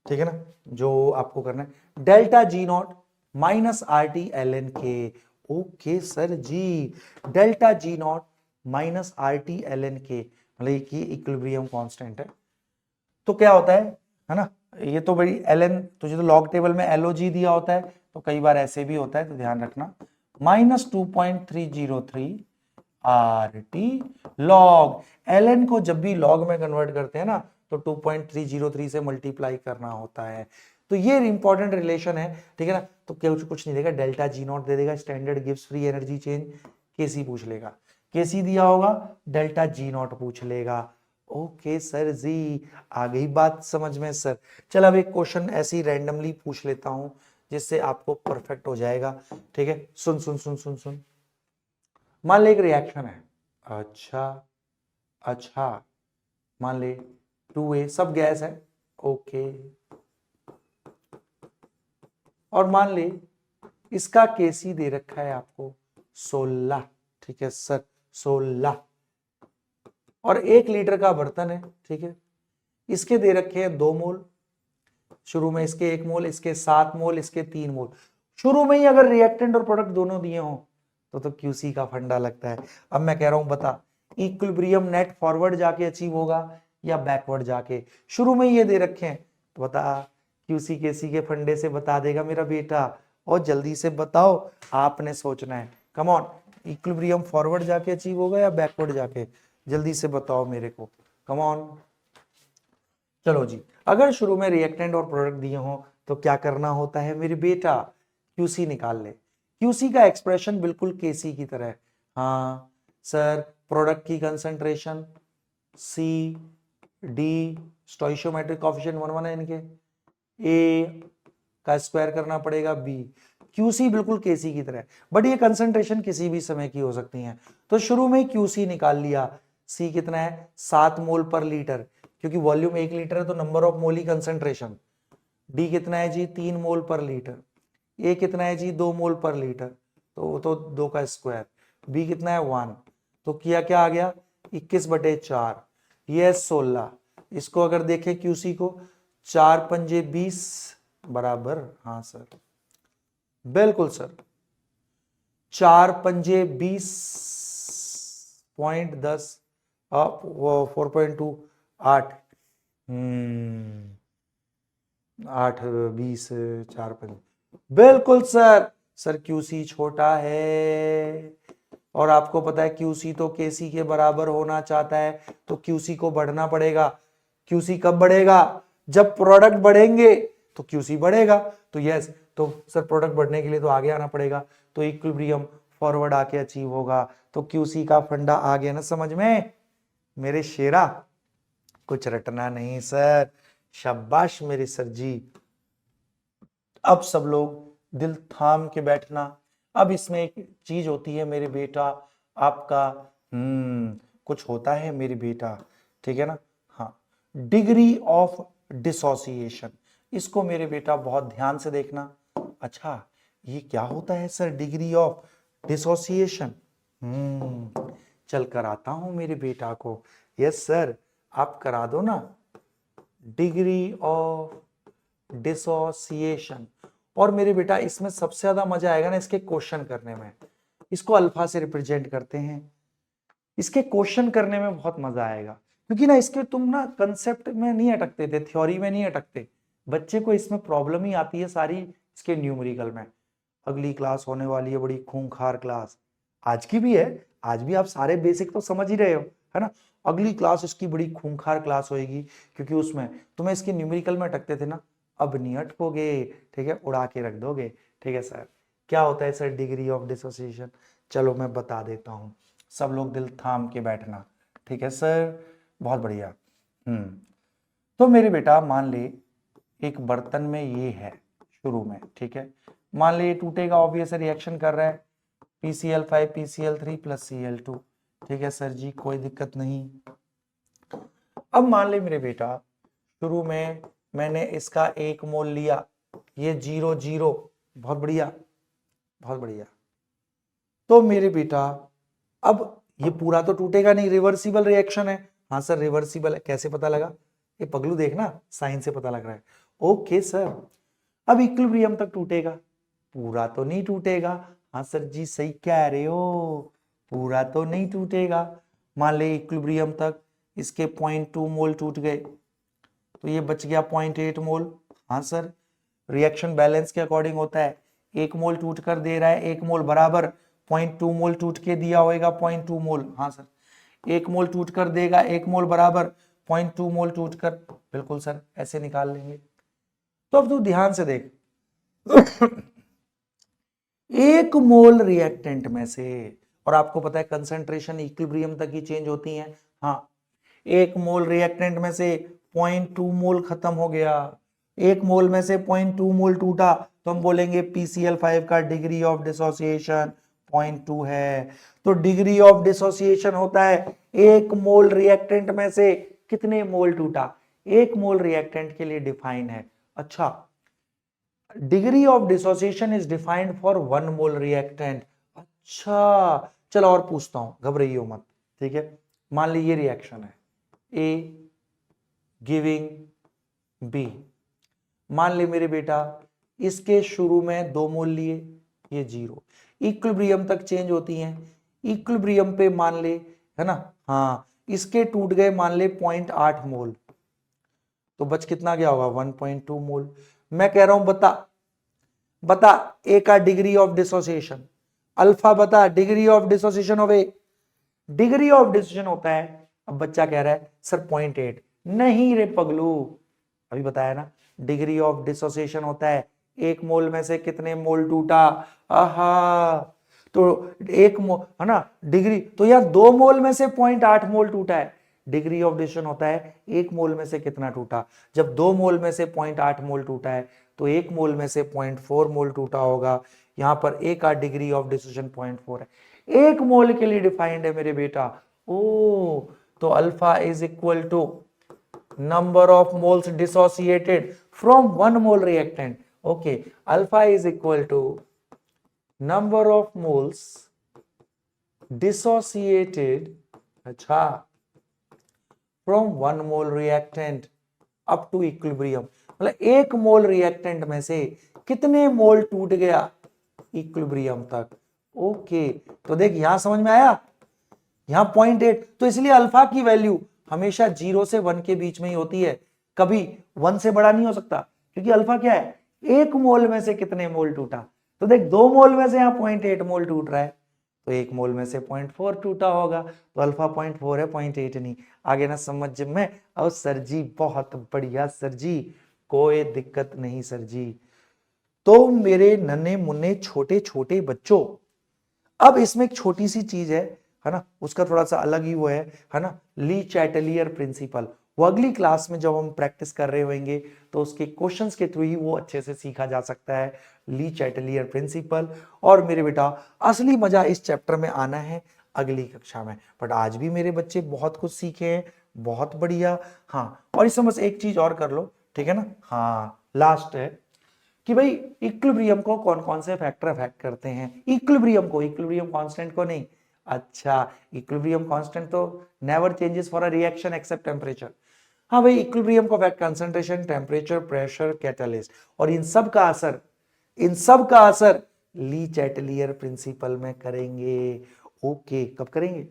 ठीक है ना, जो आपको करना है, delta G not minus R T L N K. Okay sir जी, delta G not minus R T L N K, मतलब कि इक्विलिब्रियम कांस्टेंट है। तो क्या होता है ना, ये तो बड़ी एल एन, तुझे तो लॉग टेबल में एल ओ जी दिया होता है, तो कई बार ऐसे भी होता है, तो ध्यान रखना, minus 2.303 R T log, L N को जब भी लॉग में कन्वर्ट करते हैं ना, तो 2.303 से मल्टीप्लाई करना होता है। तो ये इंपॉर्टेंट रिलेशन है, ठीक है ना। तो कुछ नहीं देगा, डेल्टा जी नॉट दे देगा, standard gives free energy change, K C पूछ लेगा, केसी दिया होगा डेल्टा जी नॉट पूछ लेगा। ओके सर जी, आ गई बात समझ में सर। चल अब एक क्वेश्चन ऐसे ही रैंडमली पूछ लेता हूं जिससे आपको परफेक्ट हो जाएगा, ठीक है। सुन सुन सुन सुन सुन, मान ले एक रिएक्शन है, अच्छा मान ले 2A, सब गैस है, ओके, और मान ले इसका केसी दे रखा है आपको 16, ठीक है सर 16, और 1 लीटर का बर्तन है, ठीक है, इसके दे रखे हैं 2 मोल, शुरू में इसके 1 मोल, इसके 7 मोल, इसके 3 मोल। शुरू में ही अगर रिएक्टेंट और प्रोडक्ट दोनों दिए हों तो क्यूसी का फंडा लगता है। अब मैं कह रहा हूं बता, इक्विलिब्रियम नेट फॉरवर्ड जाके अचीव होगा या बैकवर्ड जाके, शुरू में ये दे रखे हैं, तो बता, क्यूसी केसी के फंडे से बता देगा मेरा बेटा, और जल्दी से बताओ, आपने सोचना है, कम ऑन, इक्विलिब्रियम फॉरवर्ड जाके अचीव होगा या बैकवर्ड जाके, जल्दी से बताओ मेरे को, कम ऑन। चलो जी, अगर शुरू में रिएक्टेंट और प्रोडक्ट दिए हों तो क्या करना होता है मेरे बेटा, क्यूसी निकाल ले। क्यूसी का एक्सप्रेशन बिल्कुल केसी की तरह है, हाँ सर, प्रोडक्ट की concentration C D, stoichiometric coefficient 1 है इनके, ए का स्क्वायर करना पड़ेगा बी, क्यूसी बिल्कुल केसी की तरह, बट ये कंसंट्रेशन किसी भी समय की हो सकती है। तो शुरू में क्यूसी निकाल लिया, सी कितना है 7 मोल पर लीटर, क्योंकि वॉल्यूम 1 लीटर है तो number of mole he concentration. D कितना है जी 3 मोल पर लीटर, ए कितना है जी 2 मोल पर लीटर, तो 2 का स्क्वायर, बी कितना है 1, तो किया क्या आ गया 21/4, ये 16, इसको अगर देखें क्यूसी को, 4 पंजे 20 बराबर, हाँ सर बिल्कुल सर, 4 पंजे 20.10, 4.2, 8, 8 20 4 5, बिल्कुल सर सर क्यूसी छोटा है और आपको पता है क्यूसी तो केसी के बराबर होना चाहता है, तो क्यूसी को बढ़ना पड़ेगा। क्यूसी कब बढ़ेगा? जब प्रोडक्ट बढ़ेंगे तो क्यूसी बढ़ेगा। तो यस, तो सर प्रोडक्ट बढ़ने के लिए तो आगे आना पड़ेगा, तो इक्विलिब्रियम फॉरवर्ड आके अचीव होगा। तो क्यूसी का फंडा आ गया ना समझ में मेरे शेरा? कुछ रटना नहीं सर, शाबाश मेरे सर जी। अब सब लोग दिल थाम के बैठना। अब इसमें एक चीज होती है मेरे बेटा, आपका कुछ होता है मेरे बेटा, ठीक है ना? हाँ, डिग्री ऑफ डिसोसिएशन, इसको मेरे बेटा बहुत ध्यान से देखना। अच्छा, ये क्या होता है सर डिग्री ऑफ डिसोसिएशन? चल कराता हूं मेरे बेटा को। यस सर, आप करा दो ना। डिग्री ऑफ डिसोसिएशन, और मेरे बेटा इसमें सबसे ज्यादा मजा आएगा ना इसके क्वेश्चन करने में। इसको अल्फा से रिप्रेजेंट करते हैं, इसके क्वेश्चन करने में बहुत मजा आएगा, क्योंकि ना इसके तुम ना कंसेप्ट में नहीं अटकते थे, थ्योरी में नहीं अटकते, बच्चे को इसमें प्रॉब्लम ही आती है सारी इसके न्यूमेरिकल में। अगली क्लास होने वाली है बड़ी खूंखार क्लास, आज की भी है, आज भी आप सारे बेसिक तो समझ ही रहे हो, है ना? अगली क्लास इसकी बड़ी खूंखार क्लास होगी, क्योंकि उसमें तुम्हें इसके न्यूमेरिकल में अटकते थे ना, अब नहीं अटकोगे, ठीक है, उड़ा के रख दोगे। ठीक है सर, क्या होता है सर डिग्री ऑफ डिसोसिएशन? चलो मैं बता देता हूं, सब लोग दिल थाम के बैठना। ठीक है सर, बहुत बढ़िया। तो मेरे बेटा मान ले एक बर्तन में ये है शुरू में, ठीक है, मान ले ये टूटेगा, ऑब्वियस रिएक्शन कर रहा है, PCl5 PCl3 प्लस Cl2। ठीक है सर जी, कोई दिक्कत नहीं। अब मान ले मेरे बेटा शुरू में मैंने इसका 1 मोल लिया, ये 0 0, बहुत बढ़िया बहुत बढ़िया। तो मेरे बेटा अब ये पूरा तो टूटेगा नहीं, रिवर्सिबल रिएक्शन है। हाँ सर रिवर्सिबल है, कैसे पता लगा? ये पगलू देखना, साइन से पता लग रहा है। ओके सर, अब इक्विलिब्रियम तक टूटेगा, पूरा तो नहीं टूटेगा। हाँ सर जी सही कह रहे हो, पूरा तो नहीं टूटेगा। मान ले इक्विलिब्रियम तक इसके 0.2 मोल टूट गए, तो ये बच गया 0.8 मोल। हाँ सर, रिएक्शन बैलेंस के अकॉर्डिंग होता है, 1 मोल टूट कर दे रहा है, 1 मोल बराबर 0.2 मोल टूट के दिया होगा 0.2 मोल। हाँ सर, 1 मोल टूट कर देगा, 1 मोल बराबर 0.2 मोल टूट कर, बिल्कुल सर ऐसे निकाल लेंगे। तो अब तू ध्यान से देख, 1 मोल रिएक्टेंट में से, और आपको पता है कंसंट्रेशन इक्विलिब्रियम तक ही चेंज होती है। हाँ, 1 मोल रिएक्टेंट में से 0.2 मोल खत्म हो गया, 1 मोल में से 0.2 मोल टूटा, तो हम बोलेंगे PCl5 का डिग्री ऑफ डिसोसिएशन 0.2 है। तो डिग्री ऑफ डिसोसिएशन होता है 1 मोल रिएक्टेंट में से कितने मोल टूटा, 1 मोल रिएक्टेंट के लिए डिफाइन है। अच्छा, degree of dissociation is defined for 1 mole reactant. अच्छा चलो और पूछता हूं, घबराइयो मत, ठीक है। मान ली ये रिएक्शन है ए गिविंग बी, मान ले मेरे बेटा इसके शुरू में 2 मोल लिए, ये 0, इक्विलिब्रियम तक चेंज होती हैं, इक्विलिब्रियम पे मान ले, है ना, हाँ इसके टूट गए मान ले 0.8 मोल, तो बच कितना गया होगा 1.2 मोल। मैं कह रहा हूं बता बता ए का डिग्री ऑफ डिसोसिएशन, अल्फा बता degree of dissociation of A. Degree of dissociation होता है, अब बच्चा कह रहा है सर 0.8, नहीं रे पगलू, अभी बताया ना, डिग्री ऑफ डिसोसिएशन होता है 1 मोल में से कितने मोल टूटा। आहा, तो 1 मोल है ना डिग्री, तो यार 2 मोल में से 0.8 मोल टूटा है, डिग्री ऑफ डिसोसिएशन होता है 1 मोल में से कितना टूटा। जब 2 मोल में से 0.8 मोल टूटा है, तो 1 मोल में से 0.4 मोल टूटा होगा। यहां पर ए का डिग्री ऑफ डिसोसिएशन 0.4 है, 1 मोल के लिए डिफाइंड है मेरे बेटा। ओ, तो alpha is equal to number of moles dissociated from 1 mole reactant. Okay, alpha is equal to number of moles dissociated, अच्छा, from 1 mole reactant up to equilibrium, मतलब 1 मोल रिएक्टेंट में से कितने मोल टूट गया इक्विलिब्रियम तक। ओके, तो देख यहां समझ में आया, यहां 0.8, तो इसलिए अल्फा की वैल्यू हमेशा 0 से 1 के बीच में ही होती है, कभी 1 से बड़ा नहीं हो सकता, क्योंकि अल्फा क्या है 1 मोल में से कितने मोल टूटा। तो देख 2 मोल में से यहाँ 0.8 मोल टूट रहा है, तो 1 मोल में से 0.4 टूटा होगा, तो अल्फा 0.4 है, 0.8 नहीं। आगे ना समझ में? और सर जी बहुत बढ़िया सर जी, कोई दिक्कत नहीं सर जी। तो मेरे नन्हे मुन्ने छोटे छोटे बच्चों, अब इसमें एक छोटी सी चीज है ना, उसका थोड़ा सा अलग ही वो है ना, ली चैटलियर प्रिंसिपल। वो अगली क्लास में जब हम प्रैक्टिस कर रहे होंगे तो उसके क्वेश्चंस के थ्रू ही वो अच्छे से सीखा जा सकता है, ली चैटलियर प्रिंसिपल। और मेरे बेटा असली मजा इस चैप्टर में आना है अगली कक्षा में, बट आज भी मेरे बच्चे बहुत कुछ सीखे हैं, बहुत बढ़िया। हाँ, और इसमें बस एक चीज और कर लो, ठीक है ना? हाँ, लास्ट है कि भाई इक्विलिब्रियम को कौन कौन से फैक्टर अफेक्ट करते हैं। इक्विलिब्रियम को, इक्विलिब्रियम कांस्टेंट को नहीं। अच्छा, इक्विलिब्रियम कांस्टेंट तो never changes for a reaction except temperature. हाँ भाई, इक्विलिब्रियम को affect concentration, temperature, pressure, catalyst, और इन सब का असर, इन सब का असर ली चैटलियर प्रिंसिपल में करेंगे। ओके, कब करेंगे?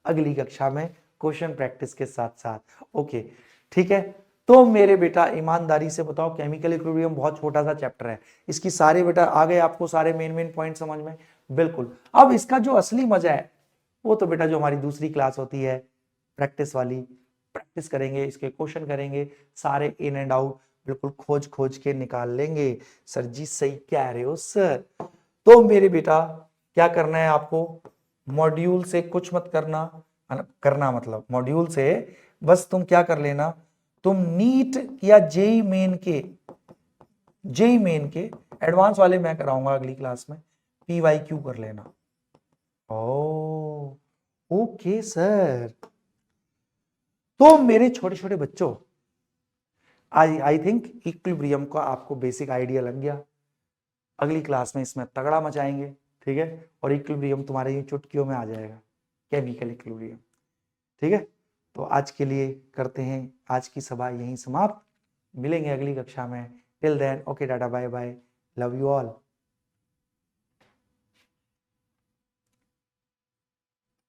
अगली कक्षा में क्वेश्चन प्रैक्टिस के साथ साथ। ओके, ठीक है। तो मेरे बेटा ईमानदारी से बताओ, केमिकल इक्विलिब्रियम बहुत छोटा सा चैप्टर है, इसकी सारे बेटा आ गए आपको सारे मेन मेन पॉइंट समझ में? बिल्कुल। अब इसका जो असली मजा है वो तो बेटा जो हमारी दूसरी क्लास होती है प्रैक्टिस वाली, प्रैक्टिस करेंगे, इसके क्वेश्चन करेंगे, सारे इन एंड आउट बिल्कुल खोज खोज के निकाल लेंगे। सर जी सही कह रहे हो सर। तो मेरे बेटा क्या करना है आपको, मॉड्यूल से कुछ मत करना, करना मतलब मॉड्यूल से बस तुम क्या कर लेना, तुम नीट या जेई मेन के एडवांस वाले मैं कराऊंगा अगली क्लास में, PYQ कर लेना। ओ ओके सर। तो मेरे छोटे छोटे बच्चों, आई थिंक इक्विलिब्रियम का आपको बेसिक आइडिया लग गया। अगली क्लास में इसमें तगड़ा मचाएंगे, ठीक है? और इक्विलिब्रियम तुम्हारे ये चुटकियों में आ जाएगा, केमिकल इक्विलिब्रियम, ठीक है? तो आज के लिए करते हैं आज की सभा यहीं समाप्त, मिलेंगे अगली कक्षा में। Till then okay, tata bye bye, love you all.